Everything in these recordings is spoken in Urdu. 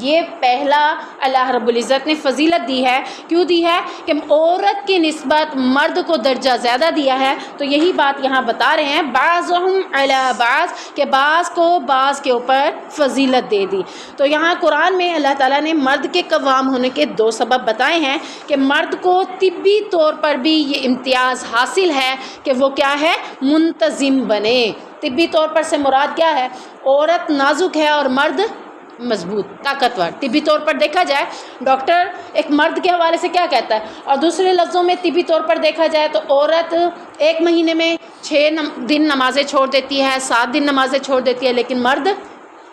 یہ پہلا اللہ رب العزت نے فضیلت دی ہے. کیوں دی ہے؟ کہ عورت کی نسبت مرد کو درجہ زیادہ دیا ہے. تو یہی بات یہاں بتا رہے ہیں بعضہم علی بعض، کہ بعض کو بعض کے اوپر فضیلت دے دی. تو یہاں قرآن میں اللہ تعالیٰ نے مرد کے قوام ہونے کے 2 سبب بتائے ہیں کہ مرد کو طبی طور پر بھی یہ امتیاز حاصل ہے کہ وہ کیا ہے، منتظم بنے. طبی طور پر سے مراد کیا ہے؟ عورت نازک ہے اور مرد مضبوط طاقتور. طبی طور پر دیکھا جائے ڈاکٹر ایک مرد کے حوالے سے کیا کہتا ہے، اور دوسرے لفظوں میں طبی طور پر دیکھا جائے تو عورت 1 مہینے میں 6 دن نمازیں چھوڑ دیتی ہے، 7 دن نمازیں چھوڑ دیتی ہے، لیکن مرد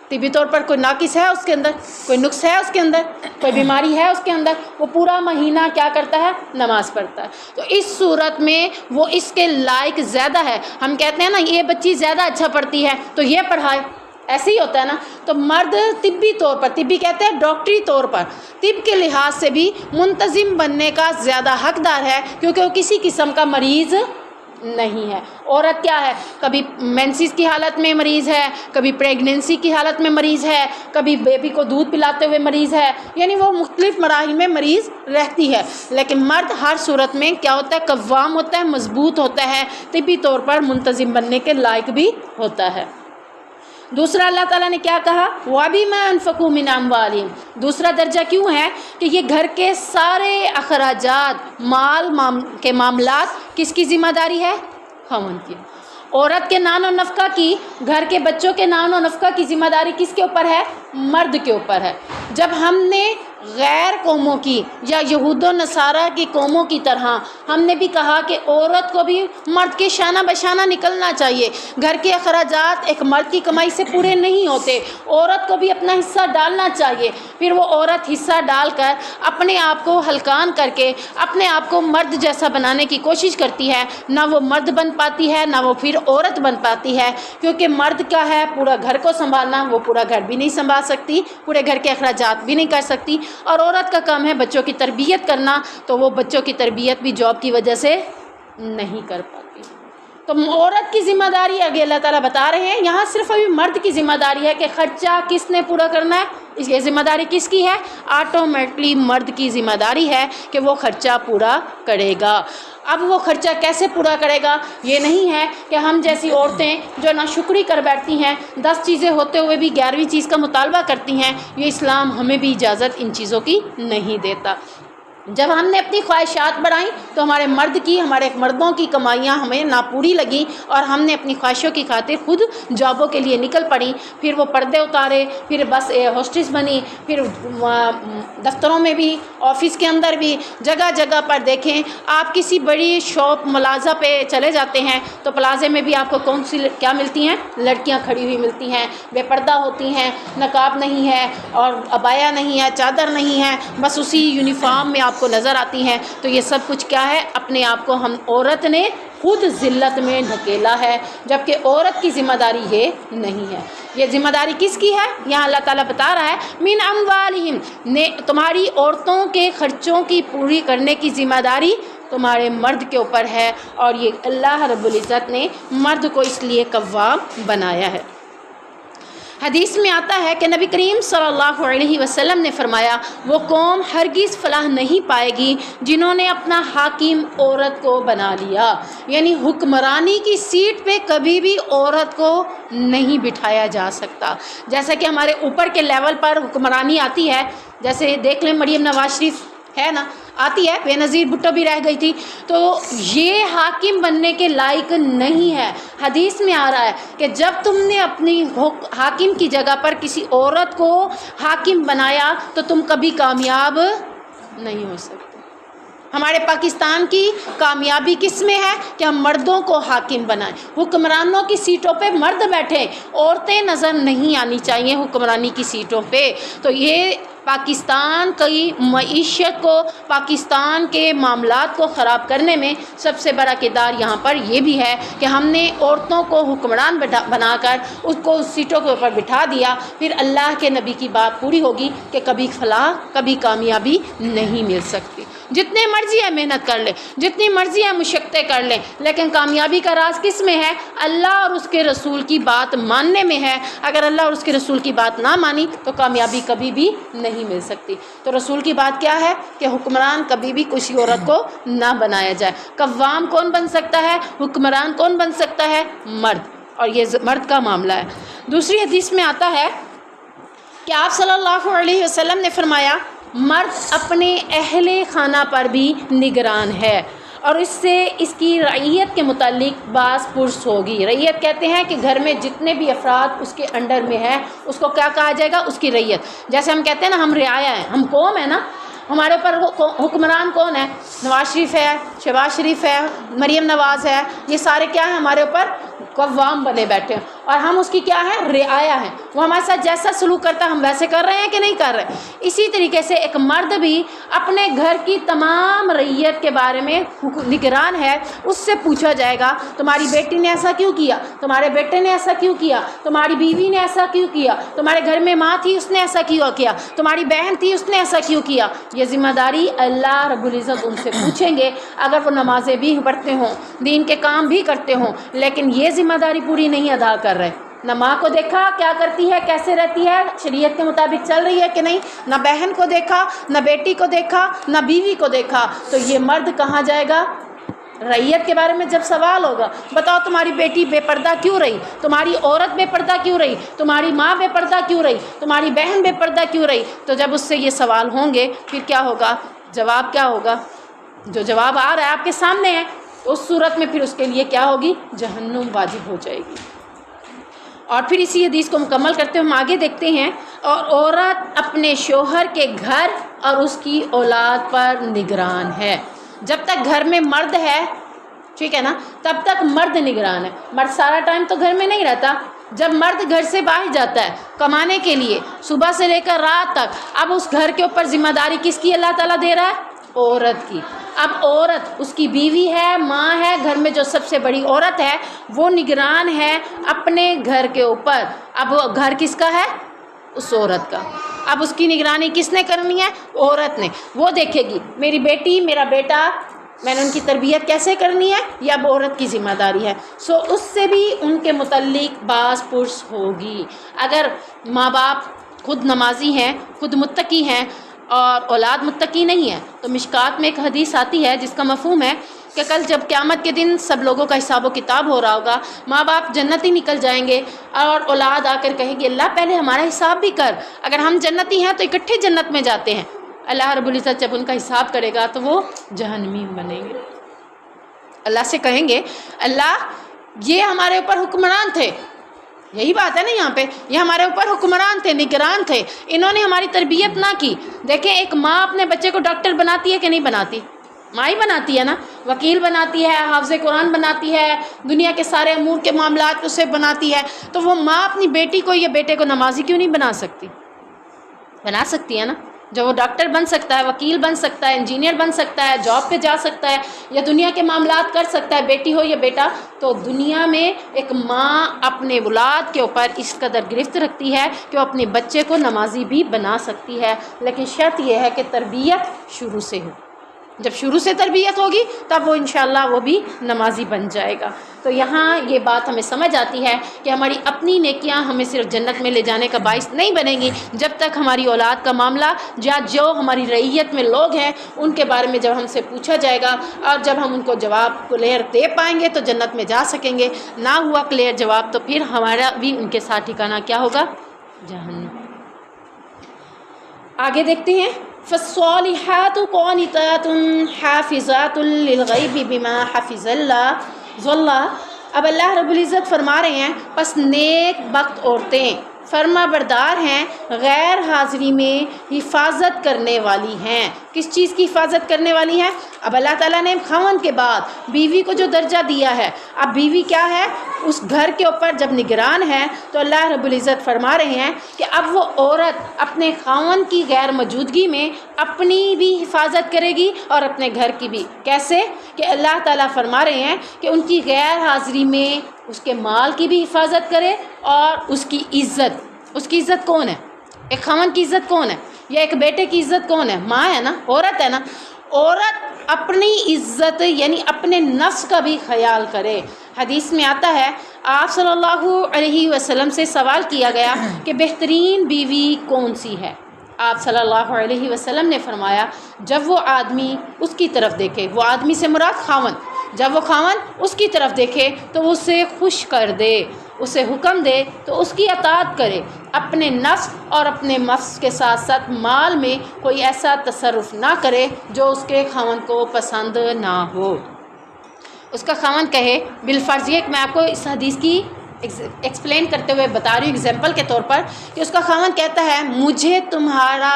طبی طور پر کوئی ناقص ہے اس کے اندر، کوئی نقص ہے اس کے اندر، کوئی بیماری ہے اس کے اندر، وہ پورا مہینہ کیا کرتا ہے، نماز پڑھتا ہے. تو اس صورت میں وہ اس کے لائق زیادہ ہے. ہم کہتے ہیں نا یہ بچی زیادہ اچھا پڑھتی ہے تو یہ پڑھائے، ایسے ہی ہوتا ہے نا. تو مرد طبی طور پر، طبی کہتے ہیں ڈاکٹری طور پر، طب کے لحاظ سے بھی منتظم بننے کا زیادہ حقدار ہے کیونکہ وہ کسی قسم کا مریض نہیں ہے. عورت کیا ہے، کبھی مینسز کی حالت میں مریض ہے، کبھی پریگننسی کی حالت میں مریض ہے، کبھی بیبی کو دودھ پلاتے ہوئے مریض ہے، یعنی وہ مختلف مراحل میں مریض رہتی ہے. لیکن مرد ہر صورت میں کیا ہوتا ہے، قوام ہوتا ہے، مضبوط ہوتا ہے، طبی طور پر منتظم بننے کے لائق بھی ہوتا ہے. دوسرا اللہ تعالیٰ نے کیا کہا، وَبِمَا أَنفَقُوا مِنْ أَمْوَالِهِمْ. دوسرا درجہ کیوں ہے کہ یہ گھر کے سارے اخراجات، مال کے معاملات کس کی ذمہ داری ہے، خاوند کی. عورت کے نان و نفقہ کی، گھر کے بچوں کے نان و نفقہ کی ذمہ داری کس کے اوپر ہے، مرد کے اوپر ہے. جب ہم نے غیر قوموں کی یا یہود و نصارہ کی قوموں کی طرح ہم نے بھی کہا کہ عورت کو بھی مرد کے شانہ بشانہ نکلنا چاہیے، گھر کے اخراجات ایک مرد کی کمائی سے پورے نہیں ہوتے، عورت کو بھی اپنا حصہ ڈالنا چاہیے. پھر وہ عورت حصہ ڈال کر اپنے آپ کو ہلکان کر کے اپنے آپ کو مرد جیسا بنانے کی کوشش کرتی ہے. نہ وہ مرد بن پاتی ہے، نہ وہ پھر عورت بن پاتی ہے، کیونکہ مرد کا ہے پورا گھر کو سنبھالنا، وہ پورا گھر بھی نہیں سنبھال سکتی، پورے گھر کے اخراجات بھی نہیں کر سکتی. اور عورت کا کام ہے بچوں کی تربیت کرنا، تو وہ بچوں کی تربیت بھی جاب کی وجہ سے نہیں کر پاتی. تو عورت کی ذمہ داری آگے اللہ تعالیٰ بتا رہے ہیں، یہاں صرف ابھی مرد کی ذمہ داری ہے کہ خرچہ کس نے پورا کرنا ہے. اس کی ذمہ داری کس کی ہے، آٹومیٹکلی مرد کی ذمہ داری ہے کہ وہ خرچہ پورا کرے گا. اب وہ خرچہ کیسے پورا کرے گا، یہ نہیں ہے کہ ہم جیسی عورتیں جو ناشکری کر بیٹھتی ہیں، 10 چیزیں ہوتے ہوئے بھی 11ویں چیز کا مطالبہ کرتی ہیں. یہ اسلام ہمیں بھی اجازت ان چیزوں کی نہیں دیتا. جب ہم نے اپنی خواہشات بڑھائیں تو ہمارے مردوں کی کمائیاں ہمیں ناپوری لگیں اور ہم نے اپنی خواہشوں کی خاطر خود جابوں کے لیے نکل پڑیں. پھر وہ پردے اتارے، پھر بس ہوسٹس بنی، پھر دفتروں میں بھی، آفس کے اندر بھی، جگہ جگہ پر دیکھیں. آپ کسی بڑی شاپ ملازہ پہ چلے جاتے ہیں تو پلازے میں بھی آپ کو کون سی کیا ملتی ہیں، لڑکیاں کھڑی ہوئی ملتی ہیں، بے پردہ ہوتی ہیں، نقاب نہیں ہے اور عبایا نہیں ہے، چادر نہیں ہے، بس اسی یونیفارم میں آپ کو نظر آتی ہیں. تو یہ سب کچھ کیا ہے، اپنے آپ کو ہم عورت نے خود ذلت میں ڈھکیلا ہے، جبکہ عورت کی ذمہ داری یہ نہیں ہے. یہ ذمہ داری کس کی ہے، یہاں اللہ تعالیٰ بتا رہا ہے من اموالہم، نے تمہاری عورتوں کے خرچوں کی پوری کرنے کی ذمہ داری تمہارے مرد کے اوپر ہے. اور یہ اللہ رب العزت نے مرد کو اس لیے قوام بنایا ہے. حدیث میں آتا ہے کہ نبی کریم صلی اللہ علیہ وسلم نے فرمایا، وہ قوم ہرگز فلاح نہیں پائے گی جنہوں نے اپنا حاکم عورت کو بنا لیا. یعنی حکمرانی کی سیٹ پہ کبھی بھی عورت کو نہیں بٹھایا جا سکتا. جیسا کہ ہمارے اوپر کے لیول پر حکمرانی آتی ہے، جیسے دیکھ لیں مریم نواز شریف ہے نا، آتی ہے، بے نظیر بھٹو بھی رہ گئی تھی. تو یہ حاکم بننے کے لائق نہیں ہے. حدیث میں آ رہا ہے کہ جب تم نے اپنی حاکم کی جگہ پر کسی عورت کو حاکم بنایا تو تم کبھی کامیاب نہیں ہو سکتے. ہمارے پاکستان کی کامیابی کس میں ہے کہ ہم مردوں کو حاکم بنائیں، حکمرانوں کی سیٹوں پہ مرد بیٹھیں، عورتیں نظر نہیں آنی چاہیے حکمرانی کی سیٹوں پہ. تو یہ پاکستان کی معیشت کو، پاکستان کے معاملات کو خراب کرنے میں سب سے بڑا کردار یہاں پر یہ بھی ہے کہ ہم نے عورتوں کو حکمران بنا کر اس کو سیٹوں کے اوپر بٹھا دیا. پھر اللہ کے نبی کی بات پوری ہوگی کہ کبھی فلاح، کبھی کامیابی نہیں مل سکتی. جتنے مرضی ہے محنت کر لیں، جتنی مرضی ہے مشقتیں کر لیں، لیکن کامیابی کا راز کس میں ہے؟ اللہ اور اس کے رسول کی بات ماننے میں ہے۔ اگر اللہ اور اس کے رسول کی بات نہ مانی تو کامیابی کبھی بھی نہیں مل سکتی۔ تو رسول کی بات کیا ہے کہ حکمران کبھی بھی کسی عورت کو نہ بنایا جائے۔ قوام کون بن سکتا ہے؟ حکمران کون بن سکتا ہے؟ مرد، اور یہ مرد کا معاملہ ہے۔ دوسری حدیث میں آتا ہے کہ آپ صلی اللہ علیہ وسلم نے فرمایا مرد اپنے اہل خانہ پر بھی نگران ہے، اور اس سے اس کی رعیت کے متعلق باز پرس ہوگی۔ رعیت کہتے ہیں کہ گھر میں جتنے بھی افراد اس کے انڈر میں ہے اس کو کیا کہا جائے گا؟ اس کی رعیت۔ جیسے ہم کہتے ہیں نا ہم رعایا ہیں، ہم قوم ہے نا، ہمارے اوپر حکمران کون ہے؟ نواز شریف ہے، شہباز شریف ہے، مریم نواز ہے، یہ سارے کیا ہیں؟ ہمارے اوپر قوام بنے بیٹھے ہیں، اور ہم اس کی کیا ہے؟ رعایا ہیں۔ وہ ہمارے ساتھ جیسا سلوک کرتا ہے ہم ویسے کر رہے ہیں کہ نہیں کر رہے؟ اسی طریقے سے ایک مرد بھی اپنے گھر کی تمام رعیت کے بارے میں نگران ہے۔ اس سے پوچھا جائے گا تمہاری بیٹی نے ایسا کیوں کیا، تمہارے بیٹے نے ایسا کیوں کیا، تمہاری بیوی نے ایسا کیوں کیا، تمہارے گھر میں ماں تھی اس نے ایسا کیوں کیا، تمہاری بہن تھی اس نے ایسا کیوں کیا۔ یہ ذمہ داری اللہ رب العزت ان سے پوچھیں گے، اگر وہ نمازیں بھی پڑھتے ہوں، دین کے کام بھی کرتے ہوں، لیکن یہ ذمہ داری پوری نہیں ادا کر رہے۔ نہ ماں کو دیکھا کیا کرتی ہے، کیسے رہتی ہے، شریعت کے مطابق چل رہی ہے کہ نہیں، نہ بہن کو دیکھا، نہ بیٹی کو دیکھا، نہ بیوی کو دیکھا، تو یہ مرد کہاں جائے گا؟ رعیت کے بارے میں جب سوال ہوگا، بتاؤ تمہاری بیٹی بے پردہ کیوں رہی، تمہاری عورت بے پردہ کیوں رہی، تمہاری ماں بے پردہ کیوں رہی، تمہاری بہن بے پردہ کیوں رہی، تو جب اس سے یہ سوال ہوں گے پھر کیا ہوگا؟ جواب کیا ہوگا؟ جو جواب آ رہا ہے آپ کے سامنے ہے، اس صورت میں پھر اس کے لیے کیا ہوگی؟ جہنم واجب ہو جائے گی۔ اور پھر اسی حدیث کو مکمل کرتے ہوئے ہم آگے دیکھتے ہیں، اور عورت اپنے شوہر کے گھر اور اس کی اولاد پر نگران ہے۔ جب تک گھر میں مرد ہے، ٹھیک ہے نا، تب تک مرد نگران ہے۔ مرد سارا ٹائم تو گھر میں نہیں رہتا۔ جب مرد گھر سے باہر جاتا ہے کمانے کے لیے صبح سے لے کر رات تک، اب اس گھر کے اوپر ذمہ داری کس کی اللہ تعالیٰ دے رہا ہے؟ عورت کی۔ اب عورت اس کی بیوی ہے، ماں ہے، گھر میں جو سب سے بڑی عورت ہے وہ نگران ہے اپنے گھر کے اوپر۔ اب وہ گھر کس کا ہے؟ اس عورت کا۔ اب اس کی نگرانی کس نے کرنی ہے؟ عورت نے۔ وہ دیکھے گی میری بیٹی میرا بیٹا، میں نے ان کی تربیت کیسے کرنی ہے، یہ اب عورت کی ذمہ داری ہے۔ سو اس سے بھی ان کے متعلق باز پرس ہوگی۔ اگر ماں باپ خود نمازی ہیں، خود متقی ہیں اور اولاد متقی نہیں ہے، تو مشکات میں ایک حدیث آتی ہے جس کا مفہوم ہے کہ کل جب قیامت کے دن سب لوگوں کا حساب و کتاب ہو رہا ہوگا، ماں باپ جنتی نکل جائیں گے اور اولاد آ کر کہے گی اللہ پہلے ہمارا حساب بھی کر، اگر ہم جنتی ہیں تو اکٹھے جنت میں جاتے ہیں۔ اللہ رب العزت جب ان کا حساب کرے گا تو وہ جہنمی بنیں گے۔ اللہ سے کہیں گے اللہ یہ ہمارے اوپر حکمران تھے، یہی بات ہے نا یہاں پہ، یہ ہمارے اوپر حکمران تھے، نگران تھے، انہوں نے ہماری تربیت نہ کی۔ دیکھیں ایک ماں اپنے بچے کو ڈاکٹر بناتی ہے کہ نہیں بناتی؟ ماں ہی بناتی ہے نا، وکیل بناتی ہے، حافظ قرآن بناتی ہے، دنیا کے سارے امور کے معاملات اسے بناتی ہے۔ تو وہ ماں اپنی بیٹی کو یا بیٹے کو نمازی کیوں نہیں بنا سکتی؟ بنا سکتی ہے نا۔ جو وہ ڈاکٹر بن سکتا ہے، وکیل بن سکتا ہے، انجینئر بن سکتا ہے، جاب پہ جا سکتا ہے، یا دنیا کے معاملات کر سکتا ہے، بیٹی ہو یا بیٹا، تو دنیا میں ایک ماں اپنے اولاد کے اوپر اس قدر گرفت رکھتی ہے کہ وہ اپنے بچے کو نمازی بھی بنا سکتی ہے، لیکن شرط یہ ہے کہ تربیت شروع سے ہو۔ جب شروع سے تربیت ہوگی تب وہ انشاءاللہ وہ بھی نمازی بن جائے گا۔ تو یہاں یہ بات ہمیں سمجھ آتی ہے کہ ہماری اپنی نیکیاں ہمیں صرف جنت میں لے جانے کا باعث نہیں بنیں گی، جب تک ہماری اولاد کا معاملہ یا جو ہماری رعیت میں لوگ ہیں ان کے بارے میں جب ہم سے پوچھا جائے گا اور جب ہم ان کو جواب کلیئر دے پائیں گے تو جنت میں جا سکیں گے، نہ ہوا کلیئر جواب تو پھر ہمارا بھی ان کے ساتھ ٹھکانہ کیا ہوگا؟ جہنم۔ آگے دیکھتے ہیں فالصالحات قانتات حافظات للغیب بما حفظ اللہ۔ اب اللہ رب العزت فرما رہے ہیں پس نیک بخت عورتیں فرما بردار ہیں، غیر حاضری میں حفاظت کرنے والی ہیں۔ کس چیز کی حفاظت کرنے والی ہیں؟ اب اللہ تعالیٰ نے خاوند کے بعد بیوی کو جو درجہ دیا ہے، اب بیوی کیا ہے؟ اس گھر کے اوپر جب نگران ہے تو اللہ رب العزت فرما رہے ہیں کہ اب وہ عورت اپنے خاوند کی غیر موجودگی میں اپنی بھی حفاظت کرے گی اور اپنے گھر کی بھی۔ کیسے؟ کہ اللہ تعالیٰ فرما رہے ہیں کہ ان کی غیر حاضری میں اس کے مال کی بھی حفاظت کرے اور اس کی عزت۔ اس کی عزت کون ہے؟ ایک خاوند کی عزت کون ہے؟ یا ایک بیٹے کی عزت کون ہے؟ ماں ہے نا، عورت ہے نا۔ عورت اپنی عزت یعنی اپنے نفس کا بھی خیال کرے۔ حدیث میں آتا ہے آپ صلی اللہ علیہ وسلم سے سوال کیا گیا کہ بہترین بیوی کون سی ہے؟ آپ صلی اللہ علیہ وسلم نے فرمایا جب وہ آدمی اس کی طرف دیکھے، وہ آدمی سے مراد خاوند، جب وہ خاوند اس کی طرف دیکھے تو اسے خوش کر دے، اسے حکم دے تو اس کی اطاعت کرے، اپنے نفس اور اپنے مفس کے ساتھ ساتھ مال میں کوئی ایسا تصرف نہ کرے جو اس کے خاوند کو پسند نہ ہو۔ اس کا خاوند کہے بالفرض، یہ میں آپ کو اس حدیث کی ایکسپلین کرتے ہوئے بتا رہی ہوں ایگزامپل کے طور پر، کہ اس کا خاوند کہتا ہے مجھے تمہارا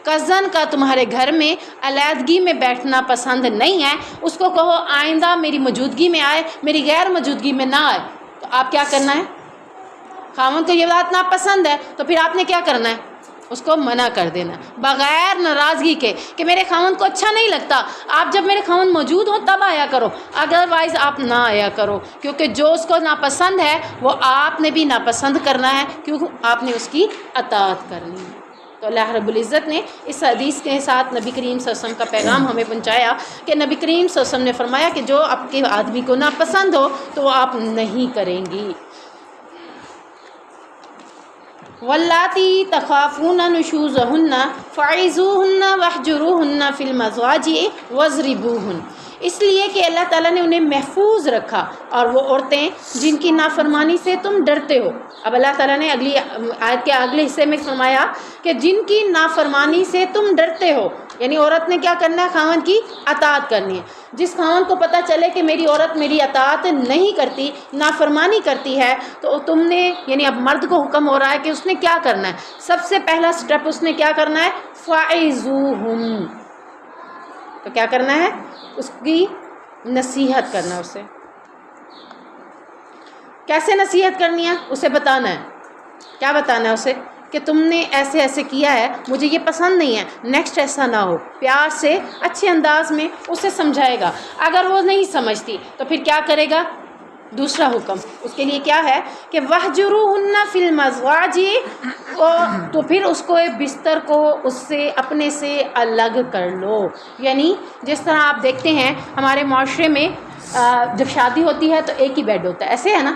کزن کا تمہارے گھر میں علیحدگی میں بیٹھنا پسند نہیں ہے، اس کو کہو آئندہ میری موجودگی میں آئے، میری غیر موجودگی میں نہ آئے، تو آپ کیا کرنا ہے؟ خاوند کو یہ بات ناپسند ہے تو پھر آپ نے کیا کرنا ہے؟ اس کو منع کر دینا بغیر ناراضگی کے کہ میرے خاوند کو اچھا نہیں لگتا، آپ جب میرے خاوند موجود ہوں تب آیا کرو، ادروائز آپ نہ آیا کرو، کیونکہ جو اس کو ناپسند ہے وہ آپ نے بھی ناپسند کرنا ہے، کیونکہ آپ نے اس کی اطاعت کرنی ہے۔ تو اللہ رب العزت نے اس حدیث کے ساتھ نبی کریم صلی اللہ علیہ وسلم کا پیغام ہمیں پہنچایا کہ نبی کریم صلی اللہ علیہ وسلم نے فرمایا کہ جو آپ کے آدمی کو ناپسند ہو تو وہ آپ نہیں کریں گی۔ واللاتی تخافون نشوزہن فعظوہن واہجروہن فی المضاجع واضربوہن، اس لیے کہ اللہ تعالیٰ نے انہیں محفوظ رکھا، اور وہ عورتیں جن کی نافرمانی سے تم ڈرتے ہو۔ اب اللہ تعالیٰ نے اگلی آیت کے اگلے حصے میں فرمایا کہ جن کی نافرمانی سے تم ڈرتے ہو، یعنی عورت نے کیا کرنا ہے؟ خاوند کی اطاعت کرنی ہے۔ جس خاوند کو پتہ چلے کہ میری عورت میری اطاعت نہیں کرتی، نافرمانی کرتی ہے، تو تم نے یعنی اب مرد کو حکم ہو رہا ہے کہ اس نے کیا کرنا ہے؟ سب سے پہلا سٹیپ اس نے کیا کرنا ہے؟ فَعِظُوهُمْ، تو کیا کرنا ہے؟ اس کی نصیحت کرنا ہے۔ اسے کیسے نصیحت کرنی ہے؟ اسے بتانا ہے، کیا بتانا ہے اسے؟ کہ تم نے ایسے ایسے کیا ہے، مجھے یہ پسند نہیں ہے، نیکسٹ ایسا نہ ہو۔ پیار سے اچھے انداز میں اسے سمجھائے گا۔ اگر وہ نہیں سمجھتی تو پھر کیا کرے گا؟ دوسرا حکم اس کے لیے کیا ہے کہ وَاہْجُرُوهُنَّ فِي الْمَضَاجِعِ، تو پھر اس کو بستر کو اس سے اپنے سے الگ کر لو۔ یعنی جس طرح آپ دیکھتے ہیں ہمارے معاشرے میں جب شادی ہوتی ہے تو ایک ہی بیڈ ہوتا ہے، ایسے ہے نا،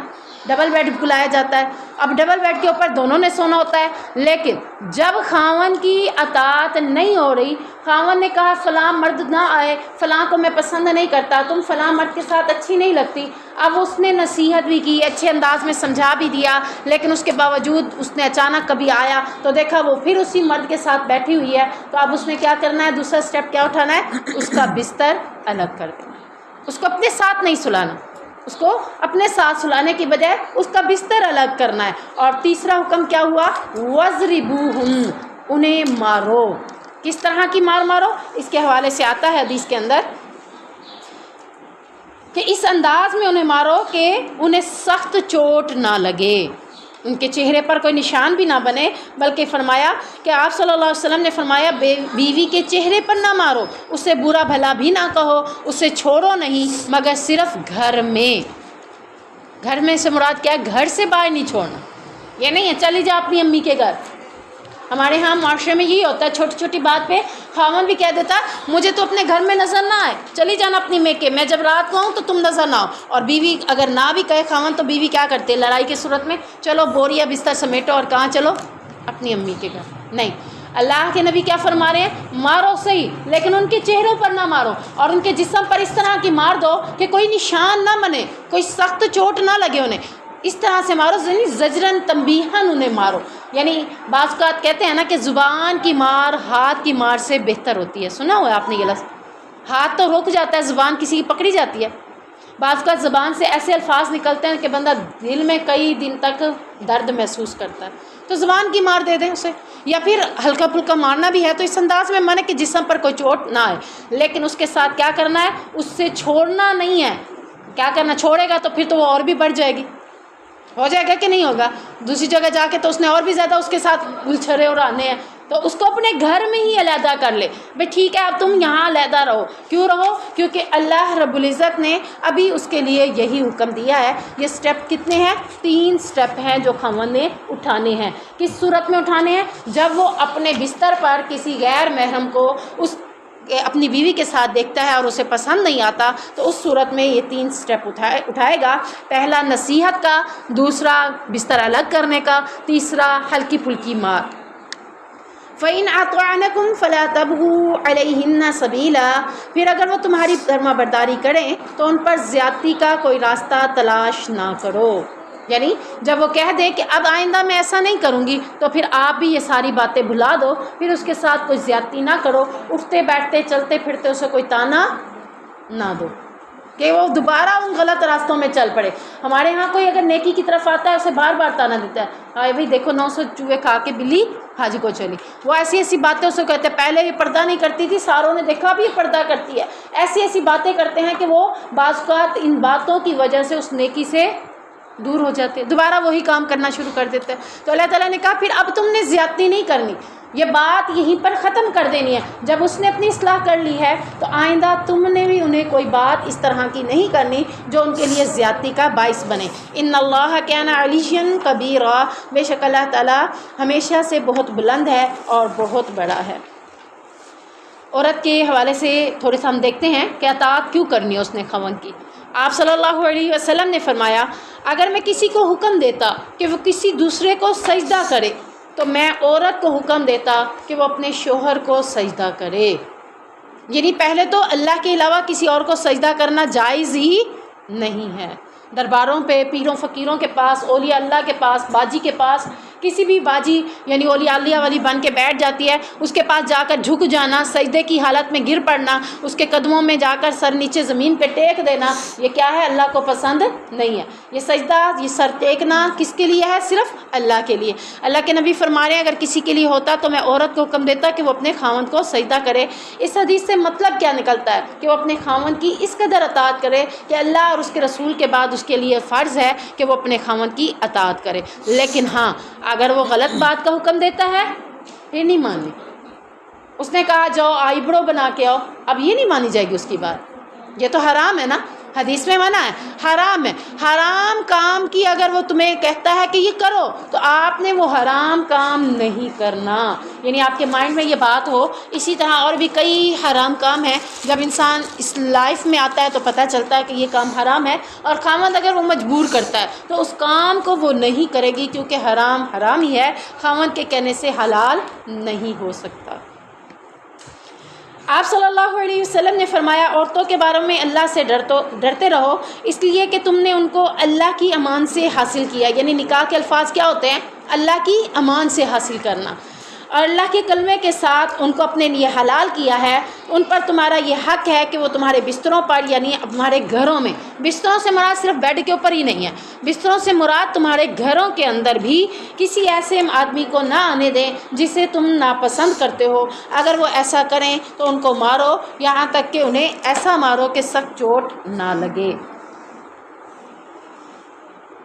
ڈبل بیڈ بلایا جاتا ہے۔ اب ڈبل بیڈ کے اوپر دونوں نے سونا ہوتا ہے، لیکن جب خاوند کی اطاعت نہیں ہو رہی، خاوند نے کہا فلاں مرد نہ آئے، فلاں کو میں پسند نہیں کرتا، تم فلاں مرد کے ساتھ اچھی نہیں لگتی، اب اس نے نصیحت بھی کی، اچھے انداز میں سمجھا بھی دیا، لیکن اس کے باوجود اس نے اچانک کبھی آیا تو دیکھا وہ پھر اسی مرد کے ساتھ بیٹھی ہوئی ہے، تو اب اس نے کیا کرنا ہے؟ دوسرا سٹیپ کیا اٹھانا ہے؟ اس کا بستر الگ کر دینا، اس کو اپنے ساتھ نہیں سلانا، اس کو اپنے ساتھ سلانے کی بجائے اس کا بستر الگ کرنا ہے۔ اور تیسرا حکم کیا ہوا؟ وَاضْرِبُوهُنْ، انہیں مارو۔ کس طرح کی مار مارو؟ اس کے حوالے سے آتا ہے حدیث کے اندر کہ اس انداز میں انہیں مارو کہ انہیں سخت چوٹ نہ لگے، ان کے چہرے پر کوئی نشان بھی نہ بنے، بلکہ فرمایا کہ آپ صلی اللہ علیہ وسلم نے فرمایا بیوی کے چہرے پر نہ مارو، اسے برا بھلا بھی نہ کہو، اسے چھوڑو نہیں، مگر صرف گھر میں۔ گھر میں سے مراد کیا ہے؟ گھر سے باہر نہیں چھوڑنا، یہ نہیں ہے چلی جا اپنی امی کے گھر۔ ہمارے ہاں معاشرے میں یہی ہوتا ہے، چھوٹی چھوٹی بات پہ خاوند بھی کہہ دیتا ہے مجھے تو اپنے گھر میں نظر نہ آئے، چلی جانا اپنی میکے، میں جب رات کو آؤں تو تم نظر نہ آؤ۔ اور بیوی اگر نہ بھی کہے خاوند تو بیوی کیا کرتے؟ لڑائی کی صورت میں چلو بوریا بستر سمیٹو اور کہاں چلو؟ اپنی امی کے گھر۔ نہیں، اللہ کے نبی کیا فرما رہے ہیں؟ مارو صحیح، لیکن ان کے چہروں پر نہ مارو، اور ان کے جسم پر اس طرح کی مار دو کہ کوئی نشان نہ بنے، کوئی سخت چوٹ نہ لگے انہیں، اس طرح سے مارو، یعنی زجرن تنبیہن انہیں مارو۔ یعنی بعض اوقات کہتے ہیں نا کہ زبان کی مار ہاتھ کی مار سے بہتر ہوتی ہے، سنا ہوا ہے آپ نے یہ لفظ؟ ہاتھ تو رک جاتا ہے، زبان کسی کی پکڑی جاتی ہے۔ بعض اوقات زبان سے ایسے الفاظ نکلتے ہیں کہ بندہ دل میں کئی دن تک درد محسوس کرتا ہے، تو زبان کی مار دے دیں اسے، یا پھر ہلکا پھلکا مارنا بھی ہے تو اس انداز میں مانے کہ جسم پر کوئی چوٹ نہ آئے، لیکن اس کے ساتھ کیا کرنا ہے؟ اس سے چھوڑنا نہیں ہے۔ کیا کرنا؟ چھوڑے گا تو پھر تو وہ اور بھی بڑھ جائے گی، ہو جائے گا کہ نہیں ہوگا؟ دوسری جگہ جا کے تو اس نے اور بھی زیادہ اس کے ساتھ گلچھرے اڑانے ہیں، تو اس کو اپنے گھر میں ہی علیحدہ کر لے، بھئی ٹھیک ہے اب تم یہاں علیحدہ رہو۔ کیوں رہو؟ کیونکہ اللہ رب العزت نے ابھی اس کے لیے یہی حکم دیا ہے۔ یہ سٹیپ کتنے ہیں؟ 3 سٹیپ ہیں جو خاوند نے اٹھانے ہیں۔ کس صورت میں اٹھانے ہیں؟ جب وہ اپنے بستر پر کسی غیر محرم کو اس کہ اپنی بیوی کے ساتھ دیکھتا ہے اور اسے پسند نہیں آتا تو اس صورت میں یہ 3 سٹیپ اٹھائے گا. پہلا نصیحت کا، دوسرا بستر الگ کرنے کا، تیسرا ہلکی پھلکی مار. فَإِنْ أَطَعْنَكُمْ فَلَا تَبْغُوا عَلَيْهِنَّ سَبِيلًا، پھر اگر وہ تمہاری فرما برداری کریں تو ان پر زیادتی کا کوئی راستہ تلاش نہ کرو. یعنی جب وہ کہہ دے کہ اب آئندہ میں ایسا نہیں کروں گی تو پھر آپ بھی یہ ساری باتیں بھلا دو، پھر اس کے ساتھ کوئی زیادتی نہ کرو، اٹھتے بیٹھتے چلتے پھرتے اسے کوئی تانا نہ دو کہ وہ دوبارہ ان غلط راستوں میں چل پڑے. ہمارے ہاں کوئی اگر نیکی کی طرف آتا ہے اسے بار بار تانا دیتا ہے، ہائے بھائی دیکھو 900 چوہے کھا کے بلی حاجی کو چلی. وہ ایسی ایسی باتیں اسے کہتے ہیں، پہلے یہ پردہ نہیں کرتی تھی، ساروں نے دیکھا بھی یہ پردہ کرتی ہے. ایسی ایسی باتیں کرتے ہیں کہ وہ بعض اوقات ان باتوں کی وجہ سے اس نیکی سے دور ہو جاتے ہیں، دوبارہ وہی کام کرنا شروع کر دیتے ہیں. تو اللہ تعالیٰ نے کہا پھر اب تم نے زیادتی نہیں کرنی، یہ بات یہیں پر ختم کر دینی ہے. جب اس نے اپنی اصلاح کر لی ہے تو آئندہ تم نے بھی انہیں کوئی بات اس طرح کی نہیں کرنی جو ان کے لیے زیادتی کا باعث بنے. ان اللہ کان علیٰ کبیرا، بے شک اللہ تعالیٰ ہمیشہ سے بہت بلند ہے اور بہت بڑا ہے. عورت کے حوالے سے تھوڑے سا ہم دیکھتے ہیں کہ اطاعت کیوں کرنی ہے اس نے خاوند کی. آپ صلی اللہ علیہ وسلم نے فرمایا اگر میں کسی کو حکم دیتا کہ وہ کسی دوسرے کو سجدہ کرے تو میں عورت کو حکم دیتا کہ وہ اپنے شوہر کو سجدہ کرے. یعنی پہلے تو اللہ کے علاوہ کسی اور کو سجدہ کرنا جائز ہی نہیں ہے. درباروں پہ پیروں فقیروں کے پاس، اولیاء اللہ کے پاس، باجی کے پاس، کسی بھی باجی یعنی اولیاء اللہ والی بن کے بیٹھ جاتی ہے، اس کے پاس جا کر جھک جانا، سجدے کی حالت میں گر پڑنا، اس کے قدموں میں جا کر سر نیچے زمین پہ ٹیک دینا، یہ کیا ہے؟ اللہ کو پسند نہیں ہے. یہ سجدہ، یہ سر ٹیکنا کس کے لیے ہے؟ صرف اللہ کے لیے. اللہ کے نبی فرما رہے ہیں اگر کسی کے لیے ہوتا تو میں عورت کو حکم دیتا کہ وہ اپنے خاوند کو سجدہ کرے. اس حدیث سے مطلب کیا نکلتا ہے کہ وہ اپنے خاوند کی اس قدر اطاعت کرے کہ اللہ اور اس کے رسول کے بعد اس کے لیے فرض ہے کہ وہ اپنے خاوند کی اطاعت کرے. لیکن ہاں اگر وہ غلط بات کا حکم دیتا ہے یہ نہیں ماننی. اس نے کہا جاؤ آئی برو بنا کے آؤ، اب یہ نہیں مانی جائے گی اس کی بات. یہ تو حرام ہے نا، حدیث میں منع ہے، حرام ہے. حرام کام کی اگر وہ تمہیں کہتا ہے کہ یہ کرو تو آپ نے وہ حرام کام نہیں کرنا. یعنی آپ کے مائنڈ میں یہ بات ہو. اسی طرح اور بھی کئی حرام کام ہیں، جب انسان اس لائف میں آتا ہے تو پتہ چلتا ہے کہ یہ کام حرام ہے، اور خاوند اگر وہ مجبور کرتا ہے تو اس کام کو وہ نہیں کرے گی کیونکہ حرام حرام ہی ہے، خاوند کے کہنے سے حلال نہیں ہو سکتا. آپ صلی اللہ علیہ وسلم نے فرمایا عورتوں کے بارے میں اللہ سے ڈرتے رہو، اس لیے کہ تم نے ان کو اللہ کی امان سے حاصل کیا. یعنی نکاح کے الفاظ کیا ہوتے ہیں؟ اللہ کی امان سے حاصل کرنا، اور اللہ کے کلمے کے ساتھ ان کو اپنے لیے حلال کیا ہے. ان پر تمہارا یہ حق ہے کہ وہ تمہارے بستروں پر یعنی تمہارے گھروں میں، بستروں سے مراد صرف بیڈ کے اوپر ہی نہیں ہے، بستروں سے مراد تمہارے گھروں کے اندر بھی کسی ایسے آدمی کو نہ آنے دیں جسے تم ناپسند کرتے ہو. اگر وہ ایسا کریں تو ان کو مارو، یہاں تک کہ انہیں ایسا مارو کہ سخت چوٹ نہ لگے.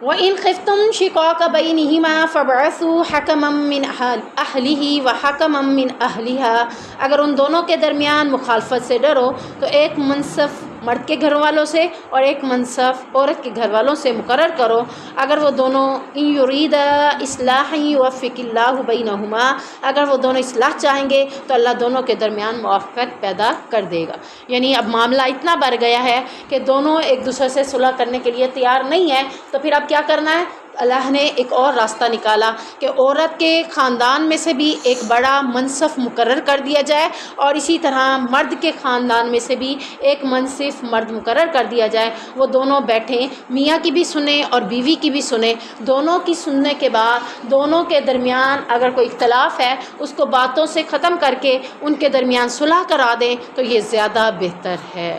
وَإِنْ خِفْتُمْ شِقَاقَ بَيْنِهِمَا فَابْعَثُوا حَكَمًا مِّنْ أَهْلِهِ وَحَكَمًا مِّنْ أَهْلِهَا. اگر ان دونوں کے درمیان مخالفت سے ڈرو تو ایک منصف مرد کے گھر والوں سے اور ایک منصف عورت کے گھر والوں سے مقرر کرو. اگر وہ دونوں إِن يُرِيدَ إِصْلَاحًا يُوَفِّقِ اللَّهُ بَيْنَهُمَا، اگر وہ دونوں اصلاح چاہیں گے تو اللہ دونوں کے درمیان موافقت پیدا کر دے گا. یعنی اب معاملہ اتنا بڑھ گیا ہے کہ دونوں ایک دوسرے سے صلح کرنے کے لیے تیار نہیں ہیں، تو پھر اب کیا کرنا ہے؟ اللہ نے ایک اور راستہ نکالا کہ عورت کے خاندان میں سے بھی ایک بڑا منصف مقرر کر دیا جائے، اور اسی طرح مرد کے خاندان میں سے بھی ایک منصف مرد مقرر کر دیا جائے. وہ دونوں بیٹھیں، میاں کی بھی سنیں اور بیوی کی بھی سنیں. دونوں کی سننے کے بعد دونوں کے درمیان اگر کوئی اختلاف ہے اس کو باتوں سے ختم کر کے ان کے درمیان صلح کرا دیں تو یہ زیادہ بہتر ہے.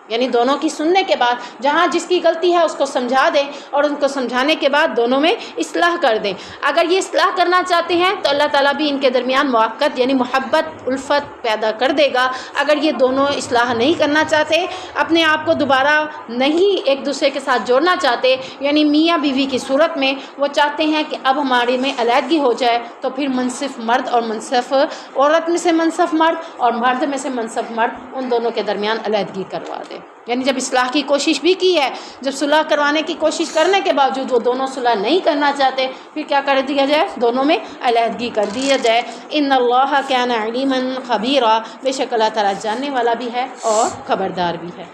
یعنی دونوں کی سننے کے بعد جہاں جس کی غلطی ہے اس کو سمجھا دیں، اور ان کو سمجھانے کے بعد دونوں میں اصلاح کر دیں. اگر یہ اصلاح کرنا چاہتے ہیں تو اللہ تعالیٰ بھی ان کے درمیان موافقت یعنی محبت الفت پیدا کر دے گا. اگر یہ دونوں اصلاح نہیں کرنا چاہتے، اپنے آپ کو دوبارہ نہیں ایک دوسرے کے ساتھ جوڑنا چاہتے، یعنی میاں بیوی کی صورت میں وہ چاہتے ہیں کہ اب ہمارے میں علیحدگی ہو جائے، تو پھر منصف مرد اور منصف عورت میں سے منصف مرد اور مرد میں سے منصف مرد ان دونوں کے درمیان علیحدگی کروا دیں. چاہتے. یعنی جب اصلاح کی کوشش بھی کی ہے، جب صلح کروانے کی کوشش کرنے کے باوجود وہ دونوں صلح نہیں کرنا چاہتے، پھر کیا کر دیا جائے؟ دونوں میں علیحدگی کر دیا جائے. ان اللہ کان علیما خبیرا، بے شک اللہ تعالیٰ جاننے والا بھی ہے اور خبردار بھی ہے.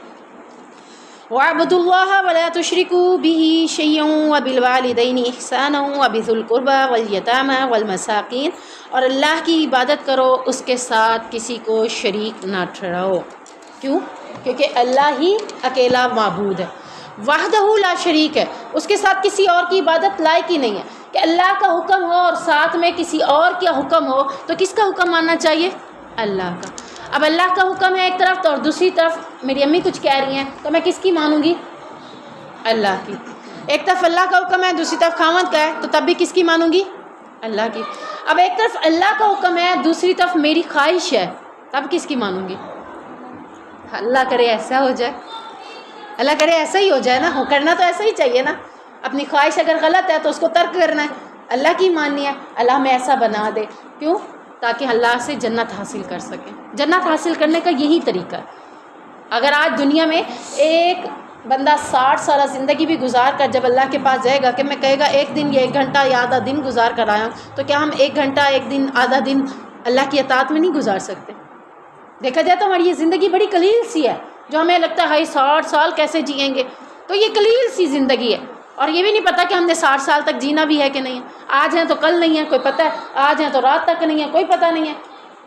وَاعْبُدُوا اللَّهَ وَلَا تُشْرِكُوا بِهِ شَيْئًا وَبِالْوَالِدَيْنِ إِحْسَانًا وَبِذِي الْقُرْبَى وَالْيَتَامَى وَالْمَسَاكِينِ، اور اللہ کی عبادت کرو، اس کے ساتھ کسی کو شریک نہ ٹھہراؤ. کیوں؟ کیونکہ اللہ ہی اکیلا معبود ہے، وحدہ لا شریک ہے، اس کے ساتھ کسی اور کی عبادت لائق ہی نہیں ہے. کہ اللہ کا حکم ہو اور ساتھ میں کسی اور کا حکم ہو تو کس کا حکم ماننا چاہیے؟ اللہ کا. اب اللہ کا حکم ہے ایک طرف تو اور دوسری طرف میری امی کچھ کہہ رہی ہیں تو میں کس کی مانوں گی؟ اللہ کی. ایک طرف اللہ کا حکم ہے، دوسری طرف خاوند کا ہے، تو تب بھی کس کی مانوں گی؟ اللہ کی. اب ایک طرف اللہ کا حکم ہے، دوسری طرف میری خواہش ہے، تب کس کی مانوں گی؟ اللہ کرے ایسا ہو جائے، اللہ کرے ایسا ہی ہو جائے نا. کرنا تو ایسا ہی چاہیے نا. اپنی خواہش اگر غلط ہے تو اس کو ترک کرنا ہے، اللہ کی ماننی ہے. اللہ میں ایسا بنا دے. کیوں؟ تاکہ اللہ سے جنت حاصل کر سکیں. جنت حاصل کرنے کا یہی طریقہ ہے. اگر آج دنیا میں ایک بندہ 60 سالہ زندگی بھی گزار کر جب اللہ کے پاس جائے گا کہ میں کہے گا ایک دن یا 1 گھنٹہ یا آدھا دن گزار کر آیا ہوں، تو کیا ہم 1 گھنٹہ 1 دن آدھا دن اللہ کی اطاعت میں نہیں گزار سکتے؟ دیکھا جائے تو ہماری یہ زندگی بڑی قلیل سی ہے، جو ہمیں لگتا ہے 60 سال کیسے جئیں گے. تو یہ قلیل سی زندگی ہے، اور یہ بھی نہیں پتہ کہ ہم نے 60 سال تک جینا بھی ہے کہ نہیں ہے. آج ہیں تو کل نہیں ہے کوئی پتہ ہے، آج ہیں تو رات تک نہیں ہے کوئی پتہ نہیں ہے.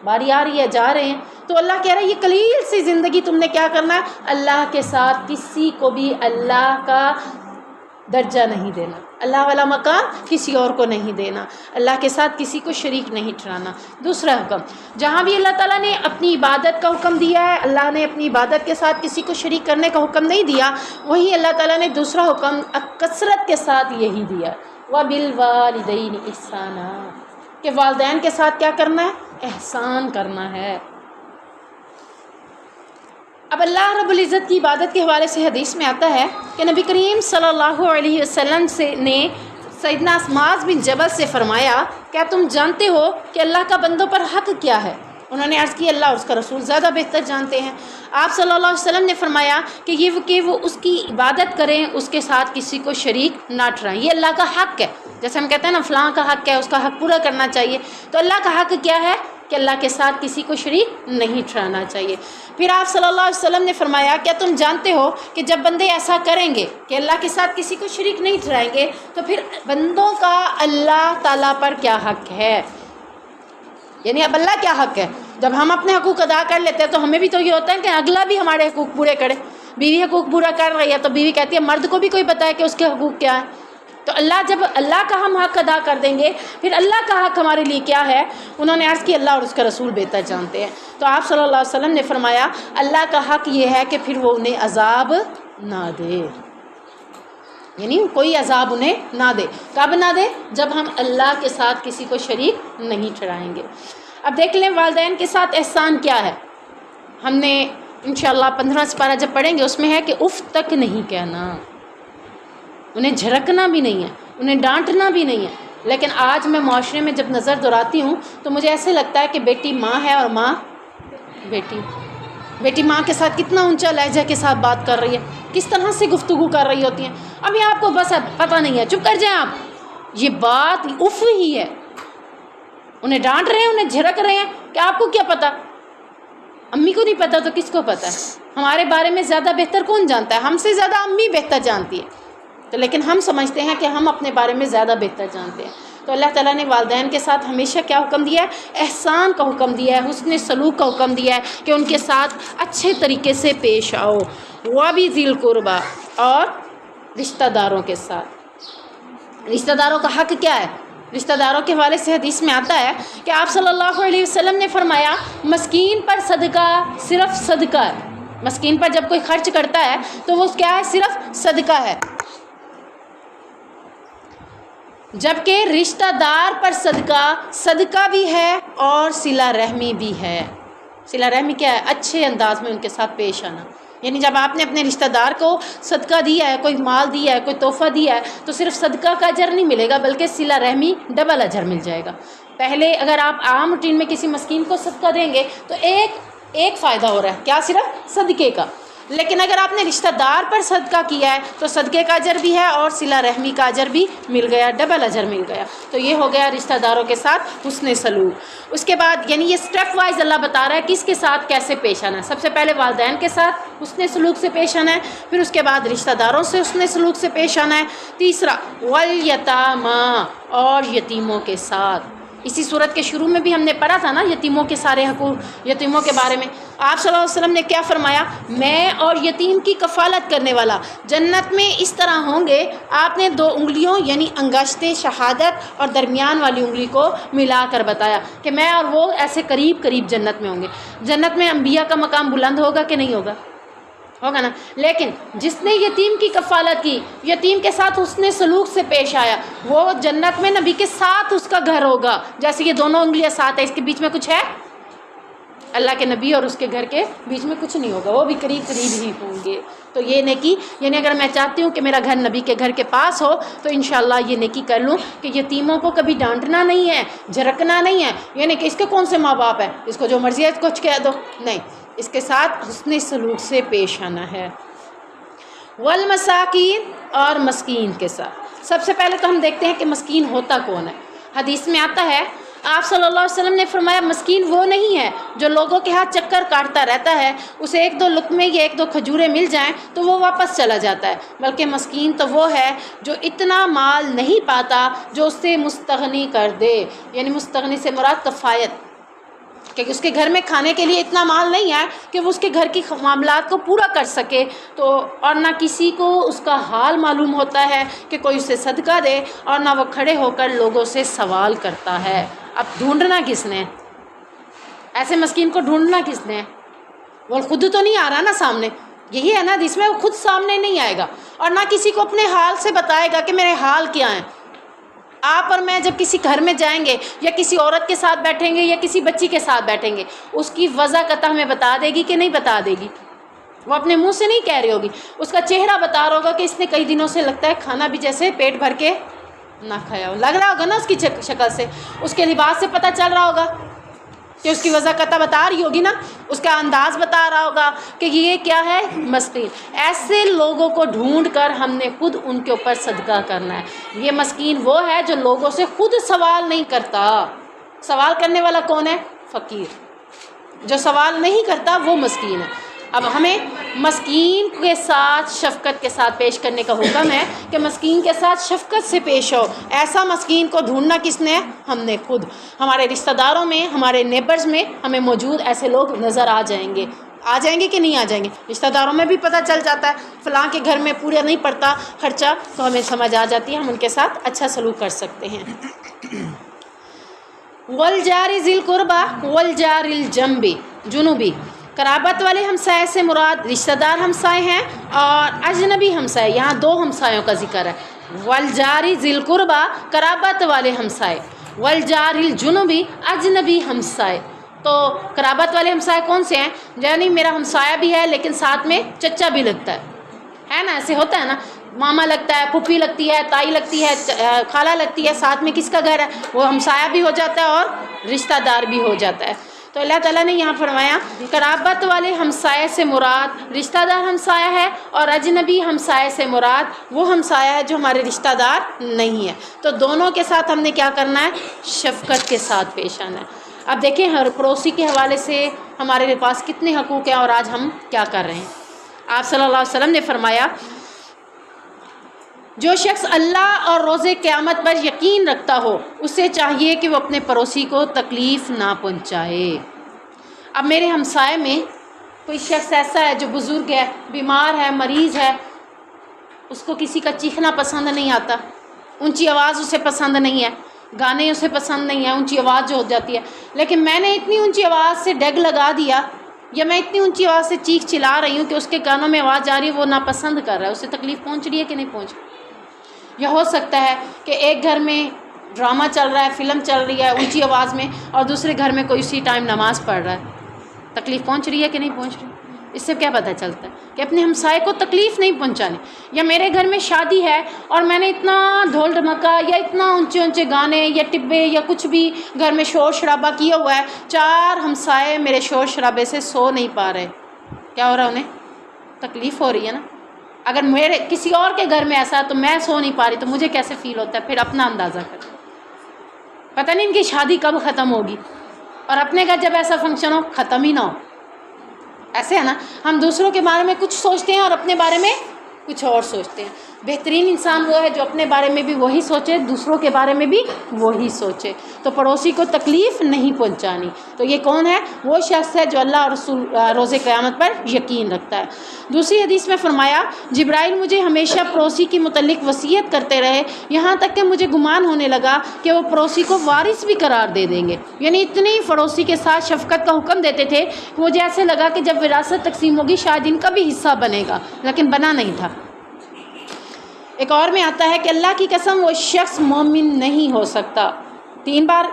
باری آ رہی ہے جا رہے ہیں. تو اللہ کہہ رہا ہے یہ قلیل سی زندگی تم نے کیا کرنا ہے؟ اللہ کے ساتھ کسی کو بھی اللہ کا درجہ نہیں دینا، اللہ والا مقام کسی اور کو نہیں دینا، اللہ کے ساتھ کسی کو شریک نہیں ٹھہرانا. دوسرا حکم، جہاں بھی اللہ تعالیٰ نے اپنی عبادت کا حکم دیا ہے، اللہ نے اپنی عبادت کے ساتھ کسی کو شریک کرنے کا حکم نہیں دیا، وہیں اللہ تعالیٰ نے دوسرا حکم کثرت کے ساتھ یہی دیا، وَبِالْوَالِدَيْنِ إِحْسَانًا، کہ والدین کے ساتھ کیا کرنا ہے؟ احسان کرنا ہے. اب اللہ رب العزت کی عبادت کے حوالے سے حدیث میں آتا ہے کہ نبی کریم صلی اللہ علیہ وسلم نے سیدنا معاذ بن جبل سے فرمایا، کیا تم جانتے ہو کہ اللہ کا بندوں پر حق کیا ہے؟ انہوں نے عرض کی اللہ اور اس کا رسول زیادہ بہتر جانتے ہیں. آپ صلی اللہ علیہ وسلم نے فرمایا کہ وہ اس کی عبادت کریں، اس کے ساتھ کسی کو شریک نہ ٹھہرائیں. یہ اللہ کا حق ہے. جیسے ہم کہتے ہیں نا فلاں کا حق ہے، اس کا حق پورا کرنا چاہیے. تو اللہ کا حق کیا ہے؟ کہ اللہ کے ساتھ کسی کو شریک نہیں ٹھہرانا چاہیے. پھر آپ صلی اللہ علیہ وسلم نے فرمایا، کیا تم جانتے ہو کہ جب بندے ایسا کریں گے کہ اللہ کے ساتھ کسی کو شریک نہیں ٹھہرائیں گے تو پھر بندوں کا اللہ تعالیٰ پر کیا حق ہے؟ یعنی اب اللہ کیا حق ہے؟ جب ہم اپنے حقوق ادا کر لیتے ہیں تو ہمیں بھی تو یہ ہوتا ہے کہ اگلا بھی ہمارے حقوق پورے کرے. بیوی حقوق پورا کر رہی ہے تو بیوی کہتی ہے مرد کو بھی کوئی بتائے کہ اس کے حقوق کیا ہیں. تو اللہ جب اللہ کا ہم حق ادا کر دیں گے پھر اللہ کا حق ہمارے لیے کیا ہے؟ انہوں نے عرض کی اللہ اور اس کا رسول بہتر جانتے ہیں. تو آپ صلی اللہ علیہ وسلم نے فرمایا اللہ کا حق یہ ہے کہ پھر وہ انہیں عذاب نہ دے، یعنی کوئی عذاب انہیں نہ دے. کب نہ دے؟ جب ہم اللہ کے ساتھ کسی کو شریک نہیں ٹھہرائیں گے. اب دیکھ لیں والدین کے ساتھ احسان کیا ہے. ہم نے انشاءاللہ 15 سپارہ جب پڑھیں گے اس میں ہے کہ اف تک نہیں کہنا، انہیں جھڑکنا بھی نہیں ہے، انہیں ڈانٹنا بھی نہیں ہے. لیکن آج میں معاشرے میں جب نظر دوڑاتی ہوں تو مجھے ایسے لگتا ہے کہ بیٹی ماں ہے اور ماں بیٹی ماں کے ساتھ کتنا اونچا لہجہ کے ساتھ بات کر رہی ہے، کس طرح سے گفتگو کر رہی ہوتی ہیں. ابھی آپ کو بس پتہ نہیں ہے، چپ کر جائیں آپ. یہ بات اف ہی ہے. انہیں ڈانٹ رہے ہیں، انہیں جھڑک رہے ہیں کہ آپ کو کیا پتہ؟ امی کو نہیں پتہ تو کس کو پتہ ہے؟ ہمارے بارے میں زیادہ بہتر کون جانتا ہے؟ ہم سے زیادہ امی بہتر جانتی ہے. تو لیکن ہم سمجھتے ہیں کہ ہم اپنے بارے میں زیادہ بہتر جانتے ہیں. تو اللہ تعالیٰ نے والدین کے ساتھ ہمیشہ کیا حکم دیا ہے؟ احسان کا حکم دیا ہے، حسن سلوک کا حکم دیا ہے کہ ان کے ساتھ اچھے طریقے سے پیش آؤ. وَبِذِي الْقُرْبَى، اور رشتہ داروں کے ساتھ. رشتہ داروں کا حق کیا ہے؟ رشتہ داروں کے حوالے سے حدیث میں آتا ہے کہ آپ صلی اللہ علیہ وسلم نے فرمایا مسکین پر صدقہ صرف صدقہ ہے. مسکین پر جب کوئی خرچ کرتا ہے تو وہ کیا ہے؟ صرف صدقہ ہے. جبکہ رشتہ دار پر صدقہ بھی ہے اور صلہ رحمی بھی ہے. صلہ رحمی کیا ہے؟ اچھے انداز میں ان کے ساتھ پیش آنا. یعنی جب آپ نے اپنے رشتہ دار کو صدقہ دیا ہے، کوئی مال دیا ہے، کوئی تحفہ دیا ہے، تو صرف صدقہ کا اجر نہیں ملے گا بلکہ صلہ رحمی ڈبل اجر مل جائے گا. پہلے اگر آپ عام روٹین میں کسی مسکین کو صدقہ دیں گے تو ایک فائدہ ہو رہا ہے، کیا؟ صرف صدقے کا. لیکن اگر آپ نے رشتہ دار پر صدقہ کیا ہے تو صدقے کا اجر بھی ہے اور صلہ رحمی کا اجر بھی مل گیا، ڈبل اجر مل گیا۔ تو یہ ہو گیا رشتہ داروں کے ساتھ حسن سلوک۔ اس کے بعد یعنی یہ اسٹیپ وائز اللہ بتا رہا ہے کس کے ساتھ کیسے پیش آنا ہے۔ سب سے پہلے والدین کے ساتھ حسن سلوک سے پیش آنا ہے، پھر اس کے بعد رشتہ داروں سے حسن سلوک سے پیش آنا ہے، تیسرا والیتاما اور یتیموں کے ساتھ۔ اسی صورت کے شروع میں بھی ہم نے پڑھا تھا نا یتیموں کے سارے حقوق، یتیموں کے بارے میں آپ صلی اللہ علیہ وسلم نے کیا فرمایا؟ میں اور یتیم کی کفالت کرنے والا جنت میں اس طرح ہوں گے۔ آپ نے 2 انگلیوں یعنی انگشت شہادت اور درمیان والی انگلی کو ملا کر بتایا کہ میں اور وہ ایسے قریب قریب جنت میں ہوں گے۔ جنت میں انبیاء کا مقام بلند ہوگا کہ نہیں ہوگا؟ ہوگا نا۔ لیکن جس نے یتیم کی کفالت کی، یتیم کے ساتھ حسن سلوک سے پیش آیا، وہ جنت میں نبی کے ساتھ اس کا گھر ہوگا۔ جیسے یہ دونوں انگلیاں ساتھ ہیں، اس کے بیچ میں کچھ ہے؟ اللہ کے نبی اور اس کے گھر کے بیچ میں کچھ نہیں ہوگا، وہ بھی قریب قریب ہی ہوں گے۔ تو یہ نیکی یعنی اگر میں چاہتی ہوں کہ میرا گھر نبی کے گھر کے پاس ہو تو انشاءاللہ یہ نیکی کر لوں کہ یتیموں کو کبھی ڈانٹنا نہیں ہے، جھڑکنا نہیں ہے، یعنی کہ اس کے کون سے ماں باپ ہیں، اس کو جو مرضی ہے کچھ کہہ دو، نہیں، اس کے ساتھ حسن سلوک سے پیش آنا ہے۔ والمساکین اور مسکین کے ساتھ۔ سب سے پہلے تو ہم دیکھتے ہیں کہ مسکین ہوتا کون ہے۔ حدیث میں آتا ہے آپ صلی اللہ علیہ وسلم نے فرمایا مسکین وہ نہیں ہے جو لوگوں کے ہاتھ چکر کاٹتا رہتا ہے، اسے 1-2 لقمے یا 1-2 کھجوریں مل جائیں تو وہ واپس چلا جاتا ہے، بلکہ مسکین تو وہ ہے جو اتنا مال نہیں پاتا جو اس سے مستغنی کر دے، یعنی مستغنی سے مراد کفایت، کہ اس کے گھر میں کھانے کے لیے اتنا مال نہیں ہے کہ وہ اس کے گھر کی معاملات کو پورا کر سکے، تو اور نہ کسی کو اس کا حال معلوم ہوتا ہے کہ کوئی اسے صدقہ دے، اور نہ وہ کھڑے ہو کر لوگوں سے سوال کرتا ہے۔ اب ڈھونڈنا کس نے؟ ایسے مسکین کو ڈھونڈنا کس نے؟ وہ خود تو نہیں آ رہا نا سامنے، یہی ہے نا جس میں وہ خود سامنے نہیں آئے گا، اور نہ کسی کو اپنے حال سے بتائے گا کہ میرے حال کیا ہیں۔ آپ اور میں جب کسی گھر میں جائیں گے یا کسی عورت کے ساتھ بیٹھیں گے یا کسی بچی کے ساتھ بیٹھیں گے، اس کی وضع قطع ہمیں بتا دے گی کہ نہیں بتا دے گی؟ وہ اپنے منہ سے نہیں کہہ رہی ہوگی، اس کا چہرہ بتا رہا ہوگا کہ اس نے کئی دنوں سے لگتا ہے کھانا بھی جیسے پیٹ بھر کے نہ کھایا ہو، لگ رہا ہوگا نا اس کی شکل سے، اس کے لباس سے پتہ چل رہا ہوگا کہ اس کی وضع قطع بتا رہی ہوگی نا، اس کا انداز بتا رہا ہوگا کہ یہ کیا ہے، مسکین۔ ایسے لوگوں کو ڈھونڈ کر ہم نے خود ان کے اوپر صدقہ کرنا ہے۔ یہ مسکین وہ ہے جو لوگوں سے خود سوال نہیں کرتا۔ سوال کرنے والا کون ہے؟ فقیر۔ جو سوال نہیں کرتا وہ مسکین ہے۔ اب ہمیں مسکین کے ساتھ شفقت کے ساتھ پیش کرنے کا حکم ہے کہ مسکین کے ساتھ شفقت سے پیش ہو۔ ایسا مسکین کو ڈھونڈنا کس نے؟ ہم نے خود۔ ہمارے رشتہ داروں میں، ہمارے نیبرز میں ہمیں موجود ایسے لوگ نظر آ جائیں گے کہ نہیں آ جائیں گے؟ رشتہ داروں میں بھی پتہ چل جاتا ہے، فلاں کے گھر میں پورا نہیں پڑتا خرچہ، تو ہمیں سمجھ آ جاتی ہے، ہم ان کے ساتھ اچھا سلوک کر سکتے ہیں۔ والجار ذی القربہ والجار الجنب جنوبی، قرابت والے ہمسائے سے مراد رشتہ دار ہمسائے ہیں اور اجنبی ہمسائے، یہاں 2 ہمسایوں کا ذکر ہے۔ والجار ذی القربہ قرابت والے ہمسائے، والجار الجنبی اجنبی ہمسائے۔ تو قرابت والے ہمسائے کون سے ہیں؟ یعنی میرا ہمسایہ بھی ہے لیکن ساتھ میں چچا بھی لگتا ہے نا، ایسے ہوتا ہے نا، ماما لگتا ہے، پھوپھی لگتی ہے، تائی لگتی ہے، خالہ لگتی ہے، ساتھ میں کس کا گھر ہے؟ وہ ہمسایہ بھی ہو جاتا ہے اور رشتہ دار بھی ہو جاتا ہے۔ تو اللہ تعالیٰ نے یہاں فرمایا قرابت والے ہمسائے سے مراد رشتہ دار ہمسایہ ہے، اور اجنبی ہمسائے سے مراد وہ ہمسایہ ہے جو ہمارے رشتہ دار نہیں ہے۔ تو دونوں کے ساتھ ہم نے کیا کرنا ہے؟ شفقت کے ساتھ پیش آنا ہے۔ اب دیکھیں ہر پڑوسی کے حوالے سے ہمارے پاس کتنے حقوق ہیں اور آج ہم کیا کر رہے ہیں۔ آپ صلی اللہ علیہ وسلم نے فرمایا جو شخص اللہ اور روز قیامت پر یقین رکھتا ہو اسے چاہیے کہ وہ اپنے پڑوسی کو تکلیف نہ پہنچائے۔ اب میرے ہمسائے میں کوئی شخص ایسا ہے جو بزرگ ہے، بیمار ہے، مریض ہے، اس کو کسی کا چیخنا پسند نہیں آتا، اونچی آواز اسے پسند نہیں ہے، گانے اسے پسند نہیں ہے، اونچی آواز جو ہو جاتی ہے، لیکن میں نے اتنی اونچی آواز سے ڈگ لگا دیا یا میں اتنی اونچی آواز سے چیخ چلا رہی ہوں کہ اس کے کانوں میں آواز جا رہی ہے، وہ ناپسند کر رہا ہے، اسے تکلیف پہنچ رہی ہے کہ نہیں پہنچ رہی؟ یہ ہو سکتا ہے کہ ایک گھر میں ڈرامہ چل رہا ہے، فلم چل رہی ہے اونچی آواز میں، اور دوسرے گھر میں کوئی اسی ٹائم نماز پڑھ رہا ہے، تکلیف پہنچ رہی ہے کہ نہیں پہنچ رہی؟ اس سے کیا پتہ چلتا ہے کہ اپنے ہمسائے کو تکلیف نہیں پہنچانی۔ یا میرے گھر میں شادی ہے اور میں نے اتنا ڈھول ڈھمکا یا اتنا اونچے اونچے گانے یا ٹبے یا کچھ بھی گھر میں شور شرابہ کیا ہوا ہے، 4 ہمسائے میرے شور شرابے سے سو نہیں پا رہے، کیا ہو رہا ہے انہیں؟ تکلیف ہو رہی ہے نا. اگر میرے کسی اور کے گھر میں ایسا تو میں سو نہیں پا رہی تو مجھے کیسے فیل ہوتا ہے. پھر اپنا اندازہ کر. پتہ نہیں ان کی شادی کب ختم ہوگی اور اپنے گھر جب ایسا فنکشن ہو ختم ہی نہ ہو. ایسے ہے نا, ہم دوسروں کے بارے میں کچھ سوچتے ہیں اور اپنے بارے میں کچھ اور سوچتے ہیں. بہترین انسان وہ ہے جو اپنے بارے میں بھی وہی سوچے, دوسروں کے بارے میں بھی وہی سوچے. تو پڑوسی کو تکلیف نہیں پہنچانی. تو یہ کون ہے؟ وہ شخص ہے جو اللہ اور رسول روز قیامت پر یقین رکھتا ہے. دوسری حدیث میں فرمایا, جبرائیل مجھے ہمیشہ پڑوسی کے متعلق وصیت کرتے رہے, یہاں تک کہ مجھے گمان ہونے لگا کہ وہ پڑوسی کو وارث بھی قرار دے دیں گے. یعنی اتنی پڑوسی کے ساتھ شفقت کا حکم دیتے تھے کہ مجھے ایسے لگا کہ جب وراثت تقسیم ہوگی شاید ان کا بھی حصہ بنے گا, لیکن بنا نہیں تھا. ایک اور میں آتا ہے کہ اللہ کی قسم وہ شخص مومن نہیں ہو سکتا. 3 بار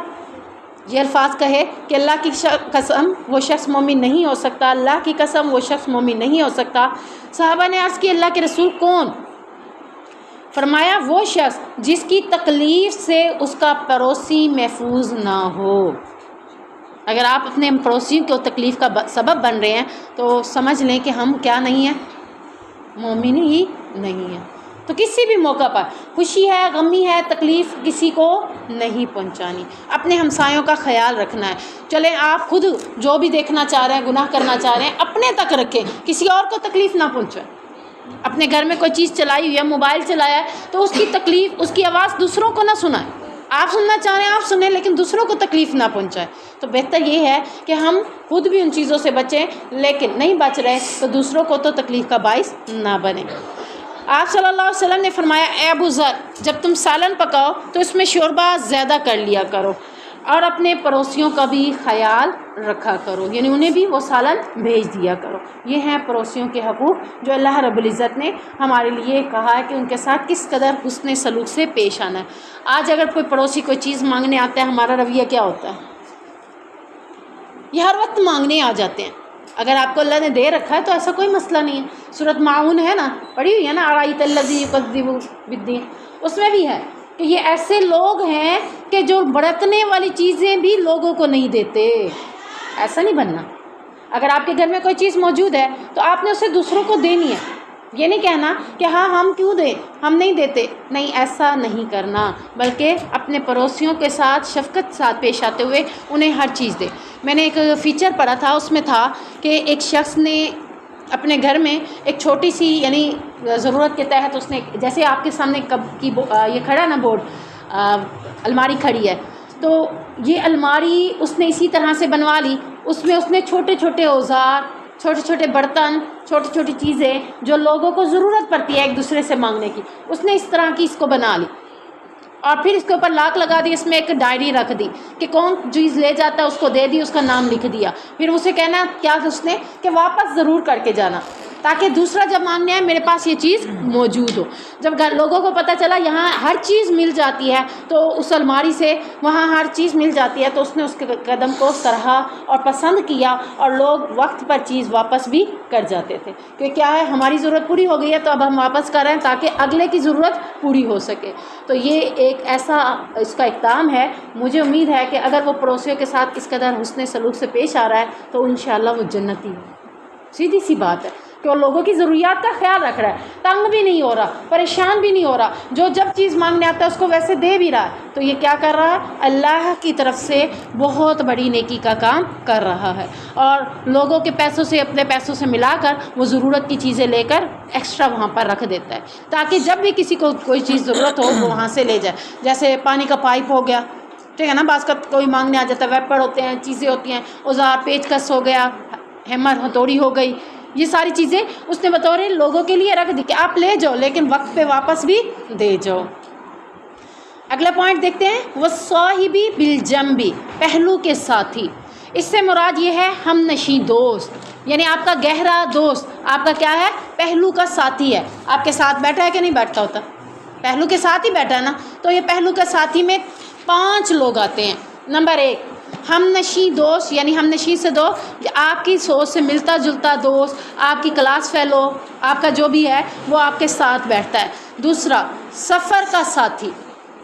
یہ الفاظ کہے کہ اللہ کی قسم وہ شخص مومن نہیں ہو سکتا, اللہ کی قسم وہ شخص مومن نہیں ہو سکتا. صحابہ نے عرض کی اللہ کے رسول کون؟ فرمایا وہ شخص جس کی تکلیف سے اس کا پڑوسی محفوظ نہ ہو. اگر آپ اپنے پڑوسی کو تکلیف کا سبب بن رہے ہیں تو سمجھ لیں کہ ہم کیا نہیں ہیں, مومن ہی نہیں ہیں. تو کسی بھی موقع پر خوشی ہے, غمی ہے, تکلیف کسی کو نہیں پہنچانی. اپنے ہمسایوں کا خیال رکھنا ہے. چلیں آپ خود جو بھی دیکھنا چاہ رہے ہیں, گناہ کرنا چاہ رہے ہیں, اپنے تک رکھیں, کسی اور کو تکلیف نہ پہنچائیں. اپنے گھر میں کوئی چیز چلائی ہوئی ہے, موبائل چلایا ہے, تو اس کی تکلیف, اس کی آواز دوسروں کو نہ سنائیں. آپ سننا چاہ رہے ہیں آپ سنیں, لیکن دوسروں کو تکلیف نہ پہنچائیں. تو بہتر یہ ہے کہ ہم خود بھی ان چیزوں سے بچیں, لیکن نہیں بچ رہے تو دوسروں کو تو تکلیف کا باعث نہ بنے. آپ صلی اللہ علیہ وسلم نے فرمایا, اے ابو ذر, جب تم سالن پکاؤ تو اس میں شوربہ زیادہ کر لیا کرو اور اپنے پڑوسیوں کا بھی خیال رکھا کرو, یعنی انہیں بھی وہ سالن بھیج دیا کرو. یہ ہیں پڑوسیوں کے حقوق جو اللہ رب العزت نے ہمارے لیے کہا ہے کہ ان کے ساتھ کس قدر حسن سلوک سے پیش آنا ہے. آج اگر کوئی پڑوسی کوئی چیز مانگنے آتا ہے, ہمارا رویہ کیا ہوتا ہے؟ یہ ہر وقت مانگنے آ جاتے ہیں. اگر آپ کو اللہ نے دے رکھا ہے تو ایسا کوئی مسئلہ نہیں ہے. سورۃ معاون ہے نا, پڑھی ہوئی ہے نا, ارائیت الذی یکذب بالدین, اس میں بھی ہے کہ یہ ایسے لوگ ہیں کہ جو برتنے والی چیزیں بھی لوگوں کو نہیں دیتے. ایسا نہیں بننا. اگر آپ کے گھر میں کوئی چیز موجود ہے تو آپ نے اسے دوسروں کو دینی ہے. یہ نہیں کہنا کہ ہاں ہم کیوں دیں, ہم نہیں دیتے. نہیں, ایسا نہیں کرنا, بلکہ اپنے پڑوسیوں کے ساتھ شفقت ساتھ پیش آتے ہوئے انہیں ہر چیز دے. میں نے ایک فیچر پڑھا تھا, اس میں تھا کہ ایک شخص نے اپنے گھر میں ایک چھوٹی سی, یعنی ضرورت کے تحت اس نے, جیسے آپ کے سامنے کب کی یہ کھڑا نا بورڈ, الماری کھڑی ہے, تو یہ الماری اس نے اسی طرح سے بنوا لی. اس میں اس نے چھوٹے چھوٹے اوزار, چھوٹے چھوٹے برتن, چھوٹی چھوٹی چیزیں جو لوگوں کو ضرورت پڑتی ہے ایک دوسرے سے مانگنے کی, اس نے اس طرح کی اس کو بنا لی. اور پھر اس کے اوپر لاک لگا دی, اس میں ایک ڈائری رکھ دی کہ کون چیز لے جاتا ہے اس کو دے دی, اس کا نام لکھ دیا. پھر اسے کہنا کیا اس نے کہ واپس ضرور کر کے جانا, تاکہ دوسرا جب مانگنے آئے میرے پاس یہ چیز موجود ہو. جب لوگوں کو پتہ چلا یہاں ہر چیز مل جاتی ہے, تو اس الماری سے وہاں ہر چیز مل جاتی ہے, تو اس نے اس کے قدم کو سراہا اور پسند کیا, اور لوگ وقت پر چیز واپس بھی کر جاتے تھے. کہ کیا ہے, ہماری ضرورت پوری ہو گئی ہے تو اب ہم واپس کر رہے ہیں تاکہ اگلے کی ضرورت پوری ہو سکے. تو یہ ایک ایسا اس کا اقدام ہے. مجھے امید ہے کہ اگر وہ پڑوسیوں کے ساتھ اس قدر حسن سلوک سے پیش آ رہا ہے تو انشاءاللہ وہ جنتی ہے. سیدھی سی بات ہے کہ وہ لوگوں کی ضروریات کا خیال رکھ رہا ہے, تنگ بھی نہیں ہو رہا, پریشان بھی نہیں ہو رہا, جو جب چیز مانگنے آتا ہے اس کو ویسے دے بھی رہا ہے. تو یہ کیا کر رہا ہے؟ اللہ کی طرف سے بہت بڑی نیکی کا کام کر رہا ہے, اور لوگوں کے پیسوں سے, اپنے پیسوں سے ملا کر وہ ضرورت کی چیزیں لے کر ایکسٹرا وہاں پر رکھ دیتا ہے, تاکہ جب بھی کسی کو کوئی چیز ضرورت ہو وہ وہاں سے لے جائے. جیسے پانی کا پائپ ہو گیا, ٹھیک ہے نا, بعض کا کوئی مانگنے آ جاتا ہے, ویپر ہوتے ہیں, چیزیں ہوتی ہیں, اوزار, پیچ کس ہو گیا, ہیمر, ہتھوڑی ہو گئی, یہ ساری چیزیں اس نے بطور لوگوں کے لیے رکھ دی کہ آپ لے جاؤ, لیکن وقت پہ واپس بھی دے جاؤ. اگلا پوائنٹ دیکھتے ہیں, والصاحبی بالجنبی, پہلو کے ساتھی. اس سے مراد یہ ہے ہم نشیں دوست, یعنی آپ کا گہرا دوست آپ کا کیا ہے؟ پہلو کا ساتھی ہے. آپ کے ساتھ بیٹھا ہے کہ نہیں بیٹھتا ہوتا؟ پہلو کے ساتھ ہی بیٹھا ہے نا. تو یہ پہلو کے ساتھی میں 5 لوگ آتے ہیں. نمبر 1, ہم نشیں دوست, یعنی ہم نشیں سے دو آپ کی سوچ سے ملتا جلتا دوست, آپ کی کلاس فیلو, آپ کا جو بھی ہے وہ آپ کے ساتھ بیٹھتا ہے. دوسرا, سفر کا ساتھی,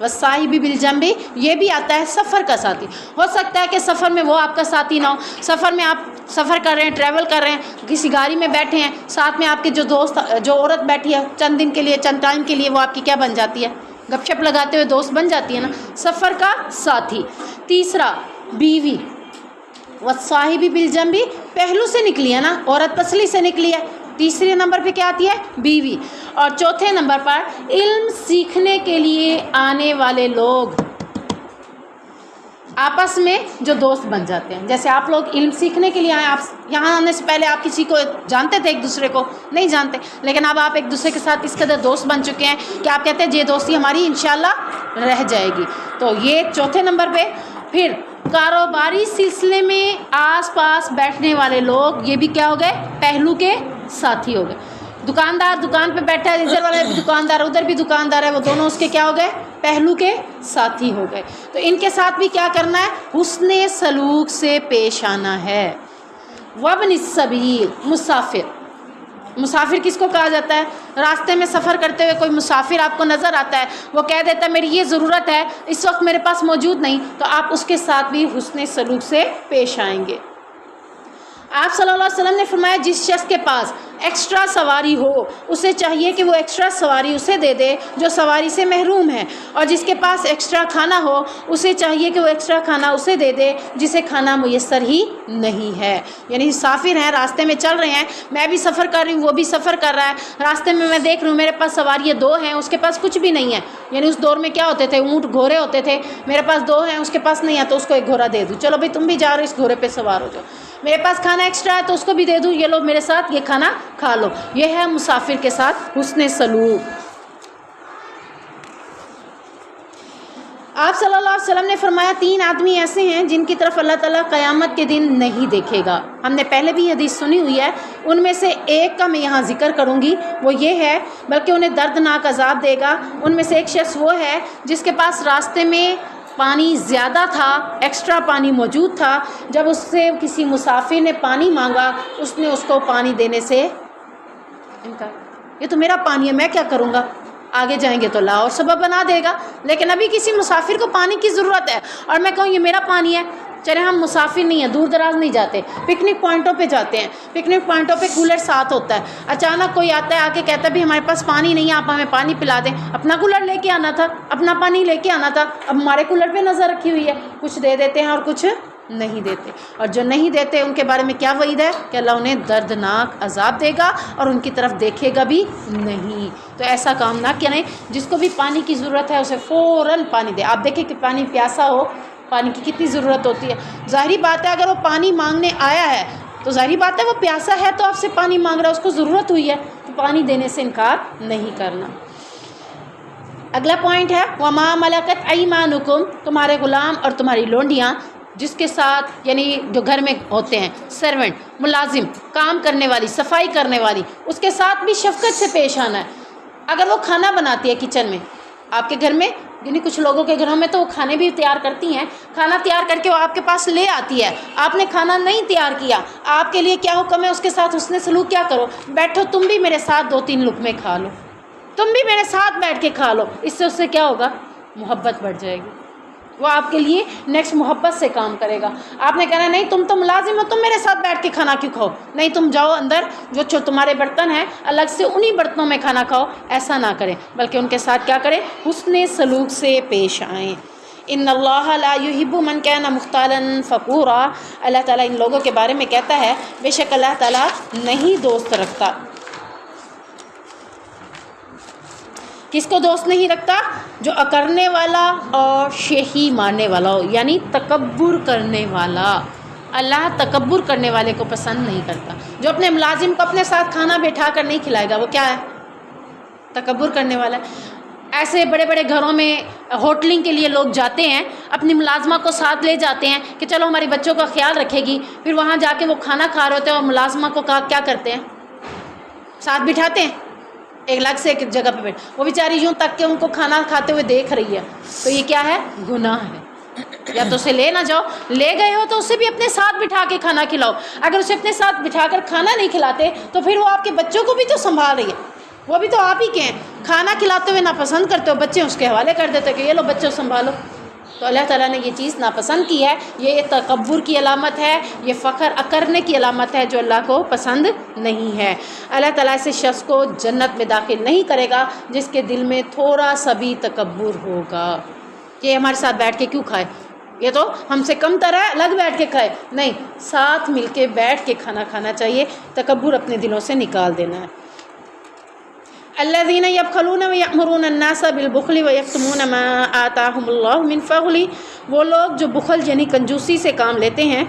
والصاحبی بالجنبی, یہ بھی آتا ہے سفر کا ساتھی. ہو سکتا ہے کہ سفر میں وہ آپ کا ساتھی نہ ہو, سفر میں آپ سفر کر رہے ہیں، ٹریول کر رہے ہیں، کسی گاڑی میں بیٹھے ہیں، ساتھ میں آپ کے جو دوست، جو عورت بیٹھی ہے چند دن کے لیے، چند ٹائم کے لیے، وہ آپ کی کیا بن جاتی ہے؟ گپ شپ لگاتے ہوئے دوست بن جاتی ہے نا، سفر کا ساتھی۔ تیسرا بیوی، والصاحب بالجنب، پہلو سے نکلی ہے نا، عورت پسلی سے نکلی ہے۔ تیسرے نمبر پہ کیا آتی ہے؟ بیوی۔ اور چوتھے نمبر پر علم سیکھنے کے لیے آنے والے لوگ، آپس میں جو دوست بن جاتے ہیں۔ جیسے آپ لوگ علم سیکھنے کے لیے آئے، آپ یہاں آنے سے پہلے آپ کسی کو جانتے تھے، ایک دوسرے کو نہیں جانتے، لیکن اب آپ ایک دوسرے کے ساتھ اس قدر دوست بن چکے ہیں کہ آپ کہتے ہیں یہ دوستی ہماری انشاءاللہ رہ جائے گی۔ تو یہ چوتھے نمبر پہ۔ پھر کاروباری سلسلے میں آس پاس بیٹھنے والے لوگ، یہ بھی کیا ہو گئے؟ پہلو کے ساتھی ہو گئے۔ دکاندار دکان پہ بیٹھا ہے، ادھر والا بھی دکاندار، ادھر بھی دکاندار ہے، وہ دونوں اس کے کیا ہو گئے؟ پہلو کے ساتھی ہو گئے۔ تو ان کے ساتھ بھی کیا کرنا ہے؟ حسن سلوک سے پیش آنا ہے۔ وابن السبیل، مسافر۔ مسافر کس کو کہا جاتا ہے؟ راستے میں سفر کرتے ہوئے کوئی مسافر آپ کو نظر آتا ہے، وہ کہہ دیتا ہے میری یہ ضرورت ہے، اس وقت میرے پاس موجود نہیں، تو آپ اس کے ساتھ بھی حسن سلوک سے پیش آئیں گے۔ آپ صلی اللہ علیہ وسلم نے فرمایا جس شخص کے پاس ایکسٹرا سواری ہو اسے چاہیے کہ وہ ایکسٹرا سواری اسے دے دے جو سواری سے محروم ہے، اور جس کے پاس ایکسٹرا کھانا ہو اسے چاہیے کہ وہ ایکسٹرا کھانا اسے دے دے جسے کھانا میسر ہی نہیں ہے۔ یعنی مسافر ہیں، راستے میں چل رہے ہیں، میں بھی سفر کر رہی ہوں، وہ بھی سفر کر رہا ہے، راستے میں میں دیکھ رہی ہوں میرے پاس سواری 2 ہیں، اس کے پاس کچھ بھی نہیں ہے۔ یعنی اس دور میں کیا ہوتے تھے؟ اونٹ گھوڑے ہوتے تھے، میرے پاس 2 ہیں، اس کے پاس نہیں ہے تو اس کو ایک گھوڑا دے دوں، چلو بھائی تم بھی جا رہے ہو اس گھوڑے پہ سوار ہو جاؤ، میرے پاس کھانا ایکسٹرا ہے تو اس کو بھی دے دوں، یہ لو میرے ساتھ یہ کھانا کھا لو۔ یہ ہے مسافر کے ساتھ حسن سلوک۔ آپ صلی اللہ علیہ وسلم نے فرمایا 3 آدمی ایسے ہیں جن کی طرف اللہ تعالیٰ قیامت کے دن نہیں دیکھے گا۔ ہم نے پہلے بھی حدیث سنی ہوئی ہے، ان میں سے ایک کا میں یہاں ذکر کروں گی، وہ یہ ہے، بلکہ انہیں دردناک عذاب دے گا۔ ان میں سے ایک شخص وہ ہے جس کے پاس راستے میں پانی زیادہ تھا، ایکسٹرا پانی موجود تھا، جب اس سے کسی مسافر نے پانی مانگا اس نے اس کو پانی دینے سے انکار، یہ تو میرا پانی ہے میں کیا کروں گا، آگے جائیں گے تو لا اور سبب بنا دے گا۔ لیکن ابھی کسی مسافر کو پانی کی ضرورت ہے اور میں کہوں یہ میرا پانی ہے، چلے ہم مسافر نہیں ہیں، دور دراز نہیں جاتے، پکنک پوائنٹوں پہ جاتے ہیں، پکنک پوائنٹوں پہ کولر ساتھ ہوتا ہے، اچانک کوئی آتا ہے آ کے کہتا ہے بھی ہمارے پاس پانی نہیں ہے، آپ ہمیں پانی پلا دیں، اپنا کولر لے کے آنا تھا، اپنا پانی لے کے آنا تھا، اب ہمارے کولر پہ نظر رکھی ہوئی ہے، کچھ دے دیتے ہیں اور کچھ نہیں دیتے، اور جو نہیں دیتے ان کے بارے میں کیا وعید ہے کہ اللہ انہیں دردناک عذاب دے گا اور ان کی طرف دیکھے گا بھی نہیں۔ تو ایسا کام نہ کریں، جس کو بھی پانی کی ضرورت ہے اسے فوراً پانی دے۔ آپ دیکھیں کہ پانی پیاسا ہو، پانی کی کتنی ضرورت ہوتی ہے، ظاہری بات ہے اگر وہ پانی مانگنے آیا ہے تو ظاہری بات ہے وہ پیاسا ہے تو آپ سے پانی مانگ رہا ہے، اس کو ضرورت ہوئی ہے تو پانی دینے سے انکار نہیں کرنا۔ اگلا پوائنٹ ہے وَمَا مَلَكَتْ أَيْمَانُكُمْ، تمہارے غلام اور تمہاری لونڈیاں جس کے ساتھ یعنی جو گھر میں ہوتے ہیں، سرونٹ، ملازم، کام کرنے والی، صفائی کرنے والی، اس کے ساتھ بھی شفقت سے پیش آنا ہے۔ اگر وہ کھانا بناتی ہے کچن میں آپ کے گھر میں، یعنی کچھ لوگوں کے گھروں میں تو وہ کھانے بھی تیار کرتی ہیں، کھانا تیار کر کے وہ آپ کے پاس لے آتی ہے، آپ نے کھانا نہیں تیار کیا، آپ کے لیے کیا حکم ہے؟ اس کے ساتھ حسن سلوک کیا کرو، بیٹھو تم بھی میرے ساتھ 2-3 لقمے کھا لو، تم بھی میرے ساتھ بیٹھ کے کھا لو، اس سے کیا ہوگا؟ محبت بڑھ جائے گی، وہ آپ کے لیے نیکسٹ محبت سے کام کرے گا۔ آپ نے کہنا نہیں تم تو ملازم ہو، تم میرے ساتھ بیٹھ کے کھانا کیوں کھاؤ، نہیں تم جاؤ اندر جو تمہارے برتن ہیں الگ سے انہی برتنوں میں کھانا کھاؤ، ایسا نہ کریں، بلکہ ان کے ساتھ کیا کریں؟ حسن سلوک سے پیش آئیں۔ ان اللہ لا یحب من کان مختالا فخورا، اللہ تعالیٰ ان لوگوں کے بارے میں کہتا ہے بے شک اللہ تعالیٰ نہیں دوست رکھتا، کس کو دوست نہیں رکھتا؟ جو اکرنے والا اور شیخی مارنے والا ہو، یعنی تکبر کرنے والا۔ اللہ تکبر کرنے والے کو پسند نہیں کرتا، جو اپنے ملازم کو اپنے ساتھ کھانا بٹھا کر نہیں کھلائے گا وہ کیا ہے؟ تکبر کرنے والا ہے۔ ایسے بڑے بڑے گھروں میں ہوٹلنگ کے لیے لوگ جاتے ہیں، اپنی ملازمہ کو ساتھ لے جاتے ہیں کہ چلو ہماری بچوں کا خیال رکھے گی، پھر وہاں جا کے وہ کھانا کھا رہے ہوتے ہیں اور ملازمہ کو کیا کرتے ہیں؟ ساتھ بٹھاتے ہیں، ایک الگ سے ایک جگہ پہ بیٹھ، وہ بیچاری یوں تک کہ ان کو کھانا کھاتے ہوئے دیکھ رہی ہے، تو یہ کیا ہے؟ گناہ ہے۔ یا تو اسے لے نہ جاؤ، لے گئے ہو تو اسے بھی اپنے ساتھ بٹھا کے کھانا کھلاؤ، اگر اسے اپنے ساتھ بٹھا کر کھانا نہیں کھلاتے تو پھر وہ آپ کے بچوں کو بھی تو سنبھال رہی ہے، وہ بھی تو آپ ہی کے ہیں، کھانا کھلاتے ہوئے ناپسند کرتے ہو، بچے اس کے حوالے کر دیتے کہ یہ لو بچوں سنبھالو، تو اللہ تعالیٰ نے یہ چیز ناپسند کی ہے، یہ تکبر کی علامت ہے، یہ فخر کرنے کی علامت ہے جو اللہ کو پسند نہیں ہے۔ اللہ تعالیٰ ایسے شخص کو جنت میں داخل نہیں کرے گا جس کے دل میں تھوڑا سا بھی تکبر ہوگا۔ یہ ہمارے ساتھ بیٹھ کے کیوں کھائے، یہ تو ہم سے کم تر ہے، الگ بیٹھ کے کھائے، نہیں، ساتھ مل کے بیٹھ کے کھانا کھانا چاہیے، تکبر اپنے دلوں سے نکال دینا ہے۔ الذین یبخلون ویأمرون الناس بالبخل ویکتمون ما آتاہم اللہ من فضلہ، وہ لوگ جو بخل یعنی کنجوسی سے کام لیتے ہیں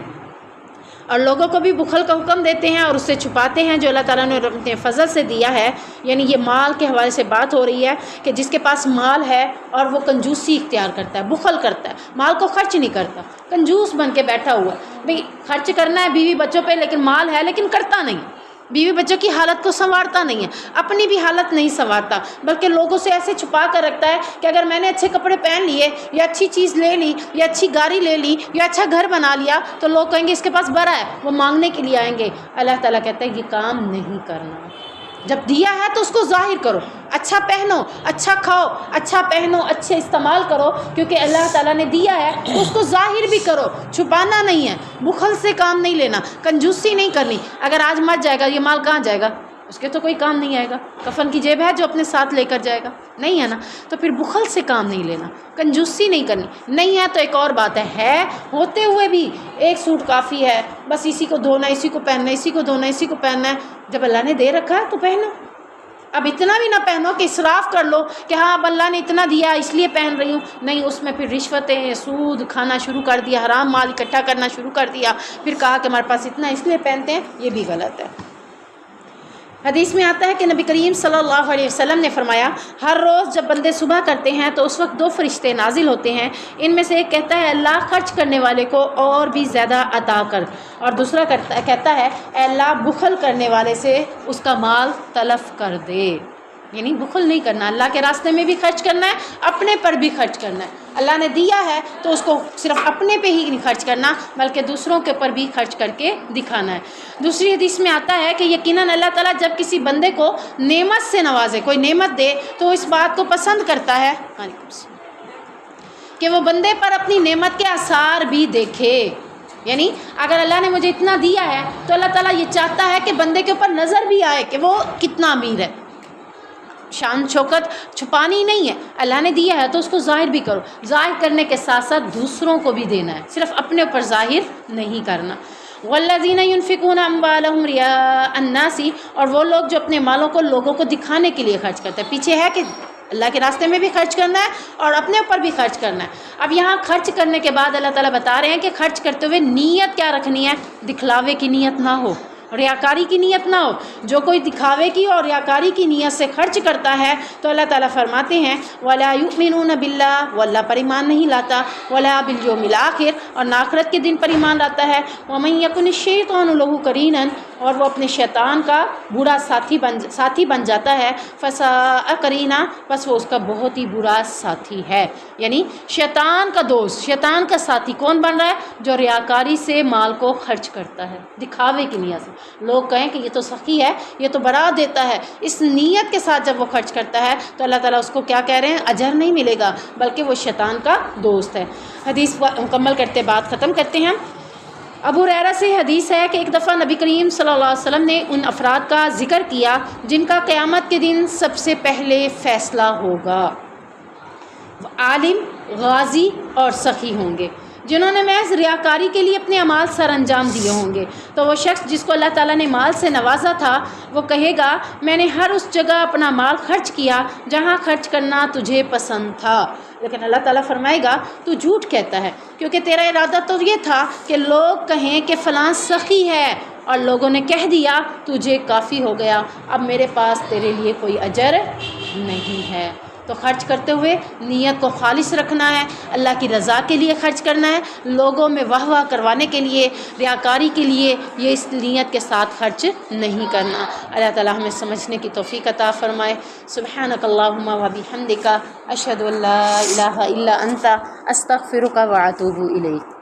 اور لوگوں کو بھی بخل کا حکم دیتے ہیں اور اس سے چھپاتے ہیں جو اللہ تعالیٰ نے اپنے فضل سے دیا ہے۔ یعنی یہ مال کے حوالے سے بات ہو رہی ہے کہ جس کے پاس مال ہے اور وہ کنجوسی اختیار کرتا ہے، بخل کرتا ہے، مال کو خرچ نہیں کرتا، کنجوس بن کے بیٹھا ہوا ہے، بھئی خرچ کرنا ہے بیوی بچوں پہ لیکن مال ہے لیکن کرتا نہیں، بیوی بچوں کی حالت کو سنوارتا نہیں ہے، اپنی بھی حالت نہیں سنوارتا، بلکہ لوگوں سے ایسے چھپا کر رکھتا ہے کہ اگر میں نے اچھے کپڑے پہن لیے یا اچھی چیز لے لی یا اچھی گاڑی لے لی یا اچھا گھر بنا لیا تو لوگ کہیں گے اس کے پاس بڑا ہے، وہ مانگنے کے لیے آئیں گے۔ اللہ تعالیٰ کہتا ہے یہ کام نہیں کرنا، جب دیا ہے تو اس کو ظاہر کرو، اچھا پہنو، اچھا کھاؤ، اچھا پہنو، اچھے استعمال کرو، کیونکہ اللہ تعالیٰ نے دیا ہے تو اس کو ظاہر بھی کرو، چھپانا نہیں ہے، بخل سے کام نہیں لینا، کنجوسی نہیں کرنی۔ اگر آج مر جائے گا یہ مال کہاں جائے گا، اس کے تو کوئی کام نہیں آئے گا، کفن کی جیب ہے جو اپنے ساتھ لے کر جائے گا، نہیں ہے نا، تو پھر بخل سے کام نہیں لینا، کنجوسی نہیں کرنی، نہیں ہے تو ایک اور بات ہے ہوتے ہوئے بھی ایک سوٹ کافی ہے، بس اسی کو دھونا، اسی کو پہننا، اسی کو دھونا، اسی کو پہننا ہے، جب اللہ نے دے رکھا ہے تو پہنو، اب اتنا بھی نہ پہنو کہ اسراف کر لو کہ ہاں اب اللہ نے اتنا دیا اس لیے پہن رہی ہوں، نہیں، اس میں پھر رشوتیں سود کھانا شروع کر دیا، حرام مال اکٹھا کرنا شروع کر دیا، پھر کہا کہ ہمارے پاس اتنا اس لیے پہنتے ہیں، یہ بھی غلط ہے۔ حدیث میں آتا ہے کہ نبی کریم صلی اللہ علیہ وسلم نے فرمایا ہر روز جب بندے صبح کرتے ہیں تو اس وقت 2 فرشتے نازل ہوتے ہیں، ان میں سے ایک کہتا ہے اللہ خرچ کرنے والے کو اور بھی زیادہ عطا کر، اور دوسرا کہتا ہے اے اللہ بخل کرنے والے سے اس کا مال تلف کر دے۔ یعنی بخل نہیں کرنا، اللہ کے راستے میں بھی خرچ کرنا ہے، اپنے پر بھی خرچ کرنا ہے، اللہ نے دیا ہے تو اس کو صرف اپنے پہ ہی نہیں خرچ کرنا بلکہ دوسروں کے پر بھی خرچ کر کے دکھانا ہے۔ دوسری حدیث میں آتا ہے کہ یقیناً اللہ تعالیٰ جب کسی بندے کو نعمت سے نوازے، کوئی نعمت دے تو اس بات کو پسند کرتا ہے کہ وہ بندے پر اپنی نعمت کے آثار بھی دیکھے۔ یعنی اگر اللہ نے مجھے اتنا دیا ہے تو اللہ تعالیٰ یہ چاہتا ہے کہ بندے کے اوپر نظر بھی آئے کہ وہ کتنا امیر ہے، شان شوکت چھپانی نہیں ہے، اللہ نے دیا ہے تو اس کو ظاہر بھی کرو، ظاہر کرنے کے ساتھ ساتھ دوسروں کو بھی دینا ہے، صرف اپنے اوپر ظاہر نہیں کرنا۔ والذین ينفقون اموالهم رئاء الناس، اور وہ لوگ جو اپنے مالوں کو لوگوں کو دکھانے کے لیے خرچ کرتے ہیں، پیچھے ہے کہ اللہ کے راستے میں بھی خرچ کرنا ہے اور اپنے اوپر بھی خرچ کرنا ہے۔ اب یہاں خرچ کرنے کے بعد اللہ تعالیٰ بتا رہے ہیں کہ خرچ کرتے ہوئے نیت کیا رکھنی ہے، دکھلاوے کی نیت نہ ہو، ریاکاری کی نیت نہ ہو۔ جو کوئی دکھاوے کی اور ریاکاری کی نیت سے خرچ کرتا ہے تو اللہ تعالیٰ فرماتے ہیں وَلَا يُؤْمِنُونَ بِاللَّهِ، وہ اللہ پر ایمان نہیں لاتا، وَلَا بِالْيَوْمِ الْآخِرِ، اور آخرت کے دن پر ایمان لاتا ہے، وَمَن يَكُنِ الشَّيْطَانُ لَهُ قَرِينًا، اور وہ اپنے شیطان کا برا ساتھی بن جاتا ہے، فَسَاءَ قَرِينًا، بس وہ اس کا بہت ہی برا ساتھی ہے۔ یعنی شیطان کا دوست، شیطان کا ساتھی کون بن رہا ہے؟ جو ریاکاری سے مال کو خرچ کرتا ہے، دکھاوے کی نیت سے، لوگ کہیں کہ یہ تو سخی ہے، یہ تو برا دیتا ہے، اس نیت کے ساتھ جب وہ خرچ کرتا ہے تو اللہ تعالیٰ اس کو کیا کہہ رہے ہیں، اجر نہیں ملے گا بلکہ وہ شیطان کا دوست ہے۔ حدیث مکمل کرتے بات ختم کرتے ہیں۔ ابو ہریرہ سے حدیث ہے کہ ایک دفعہ نبی کریم صلی اللہ علیہ وسلم نے ان افراد کا ذکر کیا جن کا قیامت کے دن سب سے پہلے فیصلہ ہوگا، عالم، غازی اور سخی ہوں گے، جنہوں نے محض ریاکاری کے لیے اپنے اعمال سر انجام دیے ہوں گے۔ تو وہ شخص جس کو اللہ تعالیٰ نے مال سے نوازا تھا وہ کہے گا میں نے ہر اس جگہ اپنا مال خرچ کیا جہاں خرچ کرنا تجھے پسند تھا، لیکن اللہ تعالیٰ فرمائے گا تو جھوٹ کہتا ہے، کیونکہ تیرا ارادہ تو یہ تھا کہ لوگ کہیں کہ فلاں سخی ہے، اور لوگوں نے کہہ دیا تجھے کافی ہو گیا، اب میرے پاس تیرے لیے کوئی اجر نہیں ہے۔ تو خرچ کرتے ہوئے نیت کو خالص رکھنا ہے، اللہ کی رضا کے لیے خرچ کرنا ہے، لوگوں میں واہ واہ کروانے کے لیے، ریاکاری کے لیے یہ اس نیت کے ساتھ خرچ نہیں کرنا۔ اللہ تعالی ہمیں سمجھنے کی توفیق عطا فرمائے۔ سبحانک اللہم و بحمدک، اشہد ان لا الہ الا انت، استغفرک و اتوب الیک۔